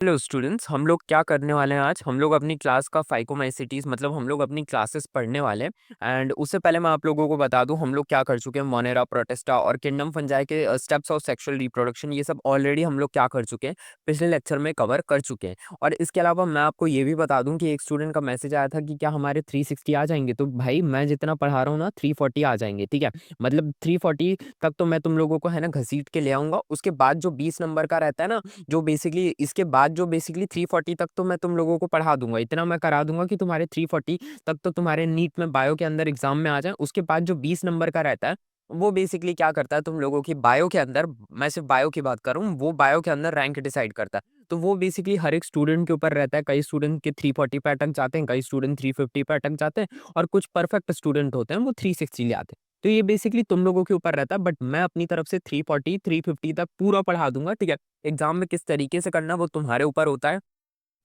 Hello students, हम लोग क्या करने वाले हैं आज। हम लोग अपनी क्लास का फाइकोमाइसिटीज मतलब हम लोग अपनी क्लासेस पढ़ने वाले हैं। एंड उससे पहले मैं आप लोगों को बता दूं हम लोग क्या कर चुके हैं। मोनेरा, प्रोटेस्टा और किंगडम फंजाई के स्टेप्स ऑफ सेक्सुअल रिप्रोडक्शन ये सब ऑलरेडी हम लोग क्या कर चुके हैं, पिछले लेक्चर में कवर कर चुके हैं। और इसके अलावा मैं आपको ये भी बता दूं कि एक स्टूडेंट का मैसेज आया था कि क्या हमारे 360 आ जाएंगे। तो भाई मैं जितना पढ़ा रहा हूँ ना 340 आ जाएंगे, ठीक है। मतलब 340 तक तो मैं तुम लोगों को है ना घसीट के ले आऊंगा। उसके बाद जो 20 नंबर का रहता है ना, जो बेसिकली इसके बाद जो बेसिकली 340 तक तो मैं तुम लोगों को पढ़ा दूंगा। इतना मैं करा दूंगा कि तुम्हारे 340 तक तो तुम्हारे नीट में बायो के अंदर एग्जाम में आ जाए। उसके बाद जो 20 नंबर का रहता है वो बेसिकली क्या करता है, तुम लोगों की बायो के अंदर, मैं सिर्फ बायो की बात कर रहा हूँ, वो बायो के अंदर रैंक डिसाइड करता है। तो वो बेसिकली हर एक स्टूडेंट के ऊपर रहता है। कई स्टूडेंट के 340 पे अटक जाते हैं, कई स्टूडेंट 350 पे अटक जाते हैं, और कुछ परफेक्ट स्टूडेंट होते हैं वो 360 ले आते हैं। तो ये बेसिकली तुम लोगों के ऊपर रहता है, बट मैं अपनी तरफ से 340 350 तक पूरा पढ़ा दूंगा, ठीक है। एग्जाम में किस तरीके से करना वो तुम्हारे ऊपर होता है।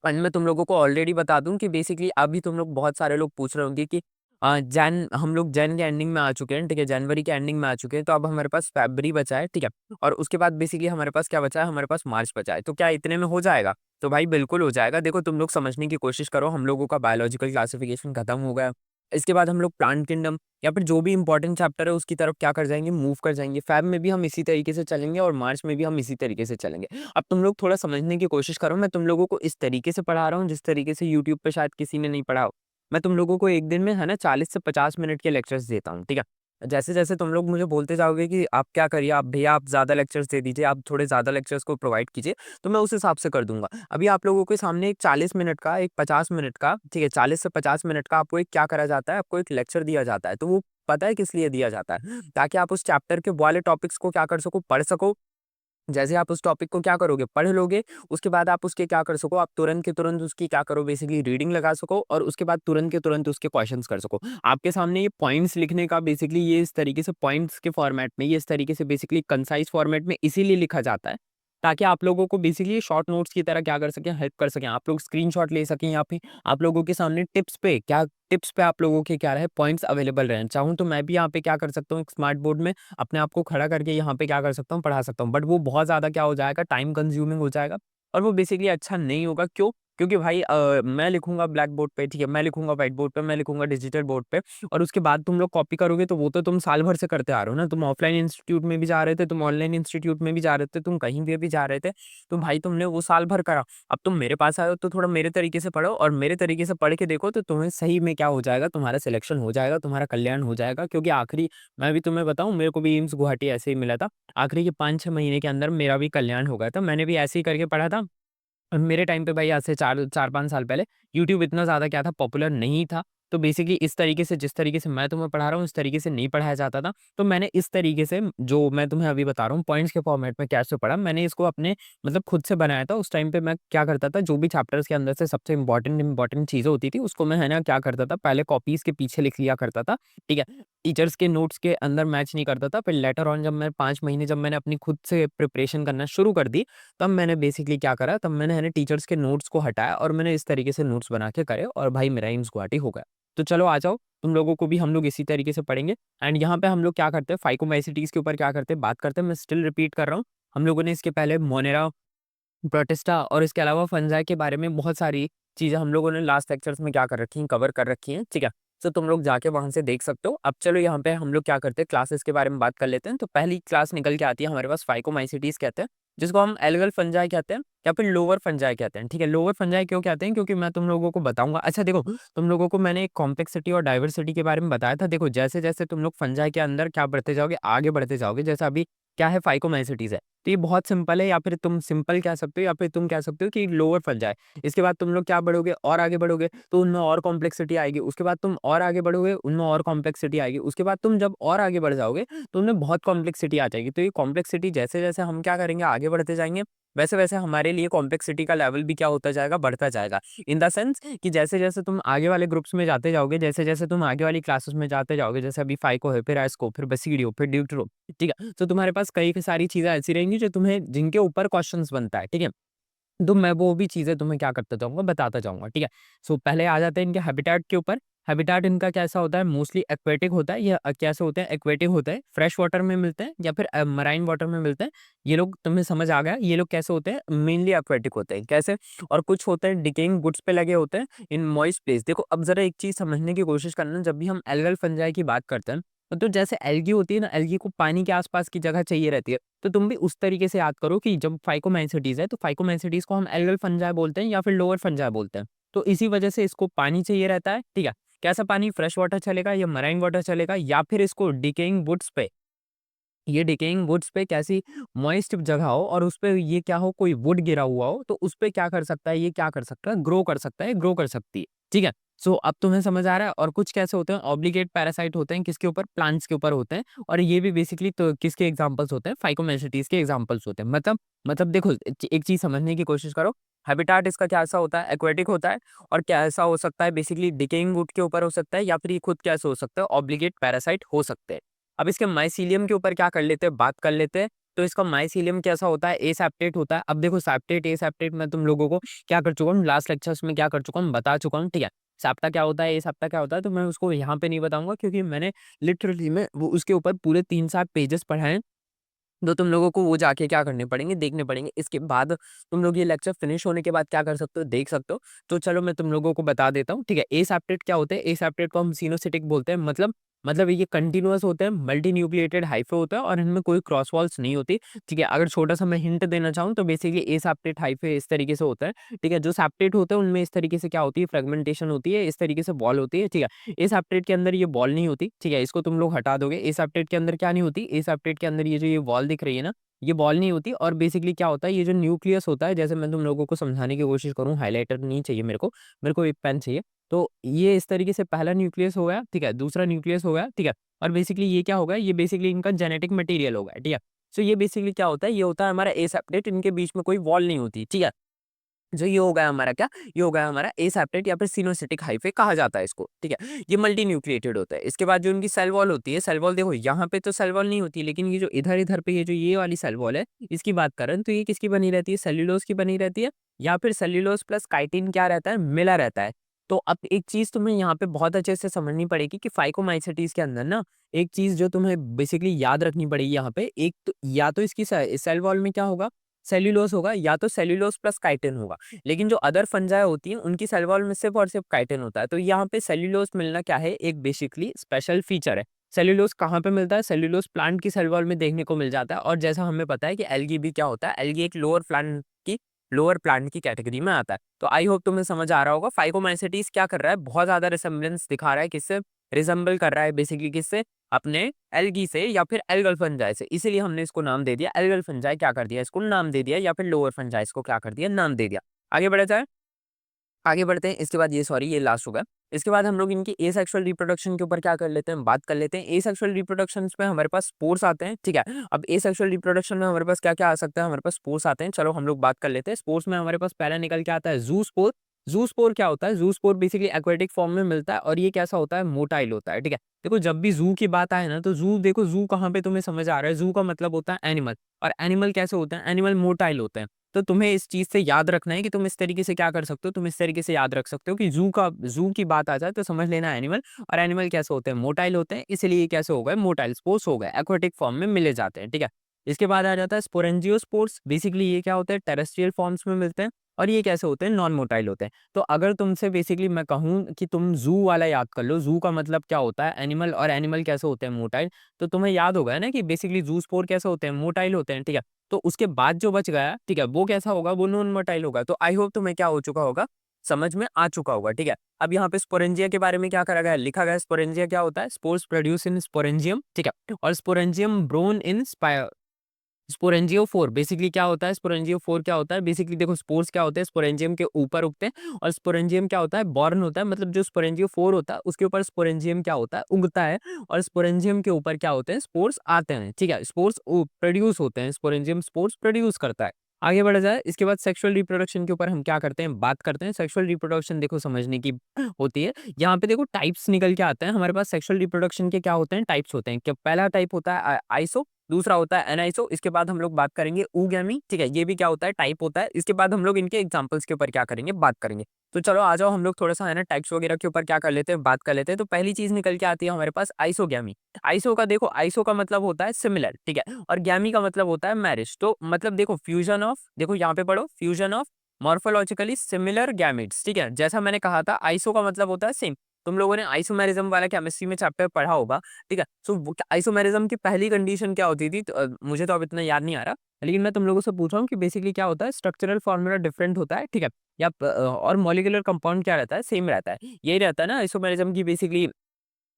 एंड मैं तुम लोगों को ऑलरेडी बता दूं कि बेसिकली अभी तुम लोग बहुत सारे लोग पूछ रहे होंगे कि हम लोग जैन के एंडिंग में आ चुके हैं, ठीक है, जनवरी के एंडिंग में आ चुके हैं। तो अब हमारे पास फरवरी बचा है, ठीक है। और उसके बाद बेसिकली हमारे पास क्या बचा है, हमारे पास मार्च बचा है। तो क्या इतने में हो जाएगा? तो भाई बिल्कुल हो जाएगा। देखो तुम लोग समझने की कोशिश करो, हम लोगों का बायोलॉजिकल क्लासिफिकेशन खत्म हो गया। इसके बाद हम लोग प्लांट किंगडम या फिर जो भी इंपॉर्टेंट चैप्टर है उसकी तरफ क्या कर जाएंगे, मूव कर जाएंगे। फैब में भी हम इसी तरीके से चलेंगे और मार्च में भी हम इसी तरीके से चलेंगे। अब तुम लोग थोड़ा समझने की कोशिश करो, मैं तुम लोगों को इस तरीके से पढ़ा रहा हूँ जिस तरीके से यूट्यूब पे शायद किसी ने नहीं पढ़ा हो। मैं तुम लोगों को एक दिन में है ना 40 से 50 मिनट के लेक्चर्स देता हूँ, ठीक है। जैसे जैसे तुम लोग मुझे बोलते जाओगे कि आप क्या करिए, आप भैया आप ज्यादा लेक्चर्स दे दीजिए, आप थोड़े ज्यादा लेक्चर्स को प्रोवाइड कीजिए, तो मैं उस हिसाब से कर दूंगा। अभी आप लोगों के सामने एक 40 मिनट का, एक 50 मिनट का, ठीक है, 40 से 50 मिनट का आपको एक क्या करा जाता है, आपको एक लेक्चर दिया जाता है। तो वो पता है किस लिए दिया जाता है? ताकि आप उस चैप्टर के वाले टॉपिक्स को क्या कर सको, पढ़ सको। जैसे आप उस टॉपिक को क्या करोगे, पढ़ लोगे, उसके बाद आप उसके क्या कर सको, आप तुरंत के तुरंत उसकी क्या करो, बेसिकली रीडिंग लगा सको, और उसके बाद तुरंत के तुरंत उसके क्वेश्चंस कर सको। आपके सामने ये पॉइंट्स लिखने का बेसिकली ये इस तरीके से पॉइंट्स के फॉर्मेट में, ये इस तरीके से बेसिकली कंसाइज फॉर्मेट में इसीलिए लिखा जाता है ताकि आप लोगों को बेसिकली शॉर्ट नोट्स की तरह क्या कर सकें, हेल्प कर सकें। आप लोग स्क्रीनशॉट ले सकें, या फिर आप लोगों के सामने टिप्स पे आप लोगों के क्या रहे, पॉइंट्स अवेलेबल रहें। चाहूँ तो मैं भी यहाँ पे क्या कर सकता हूँ, एक स्मार्ट बोर्ड में अपने आप को खड़ा करके यहाँ पे क्या कर सकता हूँ, पढ़ा सकता हूँ। बट वो बहुत ज़्यादा क्या हो जाएगा, टाइम कंज्यूमिंग हो जाएगा, और वो बेसिकली अच्छा नहीं होगा। क्यों? क्योंकि भाई मैं लिखूंगा ब्लैक बोर्ड पे, ठीक है, मैं लिखूंगा व्हाइट बोर्ड पे, मैं लिखूंगा डिजिटल बोर्ड पे, और उसके बाद तुम लोग कॉपी करोगे। तो वो तो तुम साल भर से करते आ रहे हो ना, तुम ऑफलाइन इंस्टीट्यूट में भी जा रहे थे, तुम ऑनलाइन इंस्टीट्यूट में भी जा रहे थे, तुम कहीं भी जा रहे थे। तो भाई तुमने वो साल भर करा। अब तुम मेरे पास आए हो तो थोड़ा मेरे तरीके से पढ़ो, और मेरे तरीके से पढ़ के देखो, तो तुम्हें सही में क्या हो जाएगा, तुम्हारा सिलेक्शन हो जाएगा, तुम्हारा कल्याण हो जाएगा। क्योंकि आखिरी, मैं भी तुम्हें बताऊं, मेरे को भी एम्स गुवाहाटी ऐसे ही मिला था। आखिरी के 5-6 महीने के अंदर मेरा भी कल्याण हो गया था। मैंने भी ऐसे ही करके पढ़ा था। मेरे टाइम पे भाई आज से 4-5 साल पहले यूट्यूब इतना ज़्यादा क्या था, पॉपुलर नहीं था। तो बेसिकली इस तरीके से, जिस तरीके से मैं तुम्हें पढ़ा रहा हूँ, इस तरीके से नहीं पढ़ाया जाता था। तो मैंने इस तरीके से, जो मैं तुम्हें अभी बता रहा हूँ पॉइंट्स के फॉर्मेट में कैसे पढ़ा, मैंने इसको अपने मतलब खुद से बनाया था। उस टाइम पे मैं क्या करता था, जो भी चैप्टर्स के अंदर से सबसे इंपॉर्टेंट चीज़ें होती थी उसको मैं है ना क्या करता था, पहले कॉपीज़ के पीछे लिख लिया करता था, ठीक है। टीचर्स के नोट्स के अंदर मैच नहीं करता था। फिर लेटर ऑन जब मैं 5 महीने जब मैंने अपनी खुद से प्रिपरेशन करना शुरू कर दी, तब मैंने बेसिकली क्या करा, तब मैंने है ना टीचर्स के नोट्स को हटाया, और मैंने इस तरीके से नोट्स बना के करे, और भाई मेरा एम्स गुवाहाटी हो गया। तो चलो आ जाओ, तुम लोगों को भी हम लोग इसी तरीके से पढ़ेंगे। एंड यहाँ पे हम लोग क्या करते हैं, फाइकोमाइसिटीज के ऊपर क्या करते हैं, बात करते हैं। मैं स्टिल रिपीट कर रहा हूँ, हम लोगों ने इसके पहले मोनेरा, प्रोटिस्टा और इसके अलावा फंजाई के बारे में बहुत सारी चीज़ें हम लोगों ने लास्ट लेक्चर्स में क्या कर रखी हैं, कवर कर रखी हैं, ठीक है। तो तुम लोग जाके वहां से देख सकते हो। अब चलो यहाँ पे हम लोग क्या करते हैं, क्लासेस के बारे में बात कर लेते हैं। तो पहली क्लास निकल के आती है हमारे पास फाइकोमाइसिटीज कहते हैं, जिसको हम एल्गल फंजाई कहते हैं या फिर लोअर फंजाई कहते हैं, ठीक है। लोअर फंजाई क्यों कहते हैं, क्योंकि मैं तुम लोगों को बताऊंगा। अच्छा देखो, तुम लोगों को मैंने एक कॉम्प्लेक्सिटी और डाइवर्सिटी के बारे में बताया था। देखो जैसे जैसे तुम लोग फंजाई के अंदर क्या बढ़ते जाओगे, आगे बढ़ते जाओगे, जैसे अभी क्या है फाइकोमाइसिटीज है, तो ये बहुत सिंपल है, या फिर तुम सिंपल कह सकते हो, या फिर तुम कह सकते हो कि लोअर फंजाई। इसके बाद तुम लोग क्या बढ़ोगे, और आगे बढ़ोगे तो उनमें और कॉम्प्लेक्सिटी आएगी। उसके बाद तुम और आगे बढ़ोगे, उनमें और कॉम्प्लेक्सिटी आएगी। उसके बाद तुम जब और आगे बढ़ जाओगे तो उनमें बहुत कॉम्प्लेक्सिटी आ जाएगी। तो ये कॉम्प्लेक्सिटी जैसे जैसे हम क्या करेंगे, आगे बढ़ते जाएंगे, वैसे वैसे हमारे लिए कॉम्प्लेक्सिटी का लेवल भी क्या होता जाएगा, बढ़ता जाएगा। इन द सेंस कि जैसे जैसे तुम आगे वाले ग्रुप्स में जाते जाओगे, जैसे जैसे तुम आगे वाली क्लासेस में जाते जाओगे, जैसे अभी फाइको है, फिर एस्को, फिर बसीडियो, फिर ड्यूट्रो, ठीक है। तो तुम्हारे पास कई सारी चीजें ऐसी रहेंगी जो तुम्हें, जिनके ऊपर क्वेश्चंस बनता है, ठीक है। तो मैं वो भी चीज़ें तुम्हें क्या करता जाऊँगा, बताता जाऊँगा, ठीक है? सो पहले आ जाते हैं इनके हैबिटेट के ऊपर। हैबिटेट इनका कैसा होता है, मोस्टली एक्वेटिक होता है या कैसे होते हैं, एक्वेटिक होते हैं, फ्रेश वाटर में मिलते हैं या फिर मराइन वाटर में मिलते हैं। ये लोग तुम्हें समझ आ गया, ये लोग कैसे होते हैं, मेनली एक्वेटिक होते हैं, कैसे? और कुछ होते हैं डिकेइंग वुड्स पे लगे होते हैं इन मॉइस्ट प्लेस। देखो अब ज़रा एक चीज़ समझने की कोशिश करना, जब भी हम एल्गल फंजाई की बात करते हैं, तो जैसे एल्गी होती है ना, एल्गी को पानी के आस-पास की जगह चाहिए रहती है। तो तुम भी उस तरीके से याद करो कि जब फाइकोमैंसिटीज़ है, तो फाइकोमैंसिटीज़ को हम एल्गल फंजाई बोलते हैं या फिर लोअर फंजाई बोलते हैं। तो इसी वजह से इसको पानी चाहिए रहता है, ठीक है? कैसा पानी? फ्रेश वाटर चलेगा या मराइन वाटर चलेगा या फिर इसको डिकेइंग वुड्स पे, ये डिकेइंग वुड्स पे कैसी मॉइस्ट जगह हो और उस पे ये क्या हो, कोई वुड गिरा हुआ हो, तो उस पे क्या कर सकता है, ये क्या कर सकता है, ग्रो कर सकता है, ग्रो कर सकती है, ठीक है? सो अब तुम्हें समझ आ रहा है। और कुछ कैसे होते हैं, ऑब्लिगेट पैरासाइट होते हैं, किसके ऊपर, प्लांट्स के ऊपर होते हैं। और ये भी बेसिकली तो किसके एग्जांपल्स होते हैं, फाइकोमेसिटीज के एग्जांपल्स होते हैं। मतलब देखो एक चीज समझने की कोशिश करो, हैबिटाट इसका कैसा होता है, एक्वेटिक होता है। और कैसा हो सकता है, बेसिकली डिकेइंग वुड के ऊपर हो सकता है या फिर ये खुद कैसे हो सकता है, ऑब्लिगेट पैरासाइट हो सकते हैं। अब इसके माइसीलियम के ऊपर क्या कर लेते हैं, बात कर लेते हैं। तो इसका माइसीलियम कैसा होता है, एसेप्टेट होता है। अब देखो सेप्टेट एसेप्टेट मैं तुम लोगों को क्या कर चुका हूँ, लास्ट लेक्चर्स में क्या कर चुका हूँ, बता चुका हूँ, ठीक है? सेप्टा क्या होता है, एसेप्टा क्या होता है, तो मैं उसको यहाँ पे नहीं बताऊंगा क्योंकि मैंने लिटरली में वो उसके ऊपर पूरे 3-7 पेजेस पढ़ाए हैं। तो तुम लोगों को वो जाके क्या करने पड़ेंगे, देखने पड़ेंगे। इसके बाद तुम लोग ये लेक्चर फिनिश होने के बाद क्या कर सकते हो, देख सकते हो। तो चलो मैं तुम लोगों को बता देता हूँ, ठीक है? एसेप्टेट क्या होते हैं, एसेप्टेट को हम सिनोसिटिक बोलते हैं। मतलब ये कंटीन्यूअस होते हैं, मल्टी न्यूक्लिएटेड हाइफे होता है और इनमें कोई क्रॉस वॉल्स नहीं होती, ठीक है? अगर छोटा-सा मैं हिंट देना चाहूँ तो बेसिकली एसेप्टेट हाइफे इस तरीके से होता है, ठीक है? जो सेप्टेट होते हैं उनमें इस तरीके से क्या होती है, फ्रेगमेंटेशन होती है, इस तरीके से वॉल होती है, ठीक है? एसेप्टेट के अंदर ये वॉल नहीं होती, ठीक है? इसको तुम लोग हटा दोगे। एसेप्टेट के अंदर क्या नहीं होती, एसेप्टेट के अंदर ये जो ये वॉल दिख रही है ना, ये बॉल नहीं होती। और बेसिकली क्या होता है, ये जो न्यूक्लियस होता है, जैसे मैं तुम लोगों को समझाने की कोशिश करूँ, हाइलाइटर नहीं चाहिए मेरे को एक पेन चाहिए। तो ये इस तरीके से पहला न्यूक्लियस हो गया, ठीक है? दूसरा न्यूक्लियस हो गया, ठीक है? और बेसिकली ये क्या होगा, ये बेसिकली इनका जेनेटिक मटेरियल होगा, ठीक है? सो ये बेसिकली क्या होता है, ये होता है हमारा एसेप्टेट, इनके बीच में कोई वॉल नहीं होती, ठीक है? जो ये हो गया हमारा क्या, ये हो गया हमारा एसेप्टेट या फिर सिनोसिटिक हाइफे कहा जाता है इसको, ठीक है? ये मल्टी न्यूक्लिएटेड होता है। इसके बाद जो उनकी सेल वॉल होती है, सेल वॉल देखो यहाँ पे तो सेल वॉल नहीं होती, लेकिन ये जो इधर-इधर पे ये जो ये वाली सेल वॉल है, इसकी बात करें तो ये किसकी बनी रहती है, सेल्युलोज की बनी रहती है या फिर सेल्युलोज प्लस काइटिन क्या रहता है, मिला रहता है। तो अब एक चीज़ तुम्हें यहाँ पे बहुत अच्छे से समझनी पड़ेगी कि फाइकोमाइसेटीज़ के अंदर ना, एक चीज़ जो तुम्हें बेसिकली याद रखनी पड़ेगी यहाँ पे, एक तो या तो इसकी सेल वॉल में क्या होगा, सेल्युलोज होगा या तो सेल्युलोज प्लस काइटिन होगा। लेकिन जो अदर फंजाई होती हैं उनकी सेल वॉल में सिर्फ और सिर्फ काइटिन होता है। तो यहाँ पे सेल्युलोज मिलना क्या है, एक बेसिकली स्पेशल फीचर है। सेल्युलोज कहाँ पे मिलता है, सेल्युलोज प्लांट की सेल वॉल में देखने को मिल जाता है। और जैसा हमें पता है कि एल्गी भी क्या होता है, एल्गी एक लोअर प्लांट की कैटेगरी में आता है। तो आई होप तुम्हें समझ आ रहा होगा फाइकोमाइसेटीज क्या कर रहा है, बहुत ज्यादा रिसेम्बलेंस दिखा रहा है, किससे रिजेंबल कर रहा है, बेसिकली किससे, अपने एल्गी से या फिर एल्गल फंजाई से। इसीलिए हमने इसको नाम दे दिया एल्गल फंजाई, क्या कर दिया, इसको नाम दे दिया, या फिर लोअर फंजाई इसको क्या कर दिया, नाम दे दिया। आगे बढ़ा जाए, आगे बढ़ते हैं। इसके बाद ये सॉरी ये लास्ट होगा। इसके बाद हम लोग इनकी एसेक्सुअल रिप्रोडक्शन के ऊपर क्या कर लेते हैं, बात कर लेते हैं। एसेक्सुअल रिप्रोडक्शन में हमारे पास स्पोर्स आते हैं, ठीक है? अब एसेक्सुअल रिप्रोडक्शन में हमारे पास क्या क्या आ सकता है, हमारे पास स्पोर्स आते हैं। चलो हम लोग बात कर लेते हैं। स्पोर्स में हमारे पास पहला निकल के आता है जू स्पोर। जू स्पोर क्या होता है, जू स्पोर बेसिकली एक्वेटिक फॉर्म में मिलता है और ये कैसा होता है, मोटाइल होता है, ठीक है? देखो जब भी जू की बात आए ना, तो जू देखो, जू कहाँ पे तुम्हें समझ आ रहा है, जू का मतलब होता है एनिमल। और एनिमल कैसे होते हैं, एनिमल मोटाइल होते हैं। तो तुम्हें इस चीज़ से याद रखना है कि तुम इस तरीके से क्या कर सकते हो, तुम इस तरीके से याद रख सकते हो कि ज़ू की बात आ जाए तो समझ लेना एनिमल। और एनिमल कैसे होते हैं, मोटाइल होते हैं, इसीलिए ये कैसे हो गए, मोटाइल स्पोर्स हो गए, एक्वाटिक फॉर्म में मिले जाते हैं, ठीक है? इसके बाद आ जाता है स्पोरेंजियोस्पोर्स। बेसिकली ये क्या होता है, टेरेस्ट्रियल फॉर्म्स में मिलते हैं और ये कैसे होते हैं, नॉन मोटाइल होते हैं। तो अगर तुमसे बेसिकली मैं कहूँ कि तुम ज़ू वाला याद कर लो, ज़ू का मतलब क्या होता है, एनिमल, और एनिमल कैसे होते हैं, मोटाइल। तो तुम्हें याद होगा ना कि बेसिकली ज़ू स्पोर कैसे होते हैं, मोटाइल होते हैं, ठीक है? तो उसके बाद जो बच गया, ठीक है, वो कैसा होगा, वो नॉन मोटाइल होगा। तो आई होप तुम्हें क्या हो चुका होगा, समझ में आ चुका होगा, ठीक है? अब यहाँ पे स्पोरेंजिया के बारे में क्या करा गया है, लिखा गया है स्पोरेंजिया क्या होता है, स्पोर्स प्रोड्यूस इन स्पोरेंजियम, ठीक है? और स्पोरेंजियम ब्रोन इन स्पोरेंजियोफोर। बेसिकली क्या होता है, स्पोरेंजियोफोर क्या होता है, बेसिकली देखो स्पोर्स क्या होते हैं, स्पोरेंजियम के ऊपर उगते हैं। और स्पोरेंजियम क्या होता है, बॉर्न होता है, मतलब जो स्पोरेंजियोफोर होता है उसके ऊपर स्पोरेंजियम क्या होता है, उगता है। और स्पोरेंजियम के ऊपर क्या होते हैं, स्पोर्स आते हैं, ठीक है? स्पोर्स प्रोड्यूस होते हैं, स्पोरेंजियम स्पोर्स प्रोड्यूस करता है। आगे बढ़ा जाए, इसके बाद सेक्सुअल रिप्रोडक्शन के ऊपर हम क्या करते हैं, बात करते हैं। सेक्सुअल रिप्रोडक्शन देखो समझने की होती है। यहाँ पे देखो टाइप्स निकल के आते हैं हमारे पास। सेक्सुअल रिप्रोडक्शन के क्या होते हैं, टाइप्स होते हैं। क्या पहला टाइप होता है आइसो, दूसरा होता है एनाइसो, इसके बाद हम लोग बात करेंगे ऊगैमी, ठीक है, ये भी क्या होता है, टाइप होता है। इसके बाद हम लोग इनके एग्जांपल्स के ऊपर क्या करेंगे, बात करेंगे। तो चलो आ जाओ, हम लोग थोड़ा-सा है ना टाइप्स वगैरह के ऊपर क्या कर लेते हैं, बात कर लेते हैं। तो पहली चीज़ निकल के आती है हमारे पास आइसोगैमी। आइसो का देखो, आइसो का मतलब होता है सिमिलर, ठीक है, और गैमी का मतलब होता है मैरिज। तो मतलब देखो फ्यूजन ऑफ, देखो यहाँ पे पढ़ो, fusion of morphologically similar gametes, ठीक है। जैसा मैंने कहा था आइसो का मतलब होता है सेम। तुम लोगों ने आइसोमेरिज्म वाला केमिस्ट्री में चैप्टर पढ़ा होगा, ठीक है। सो आइसोमेरिज्म की पहली कंडीशन क्या होती थी, तो, मुझे तो अब इतना याद नहीं आ रहा, लेकिन मैं तुम लोगों से पूछ रहा हूँ कि बेसिकली क्या होता है, स्ट्रक्चरल फॉर्मूला डिफरेंट होता है, ठीक है, या और मॉलिक्यूलर कंपाउंड क्या रहता है, सेम रहता है। यही रहता है ना आइसोमेरिज्म की बेसिकली,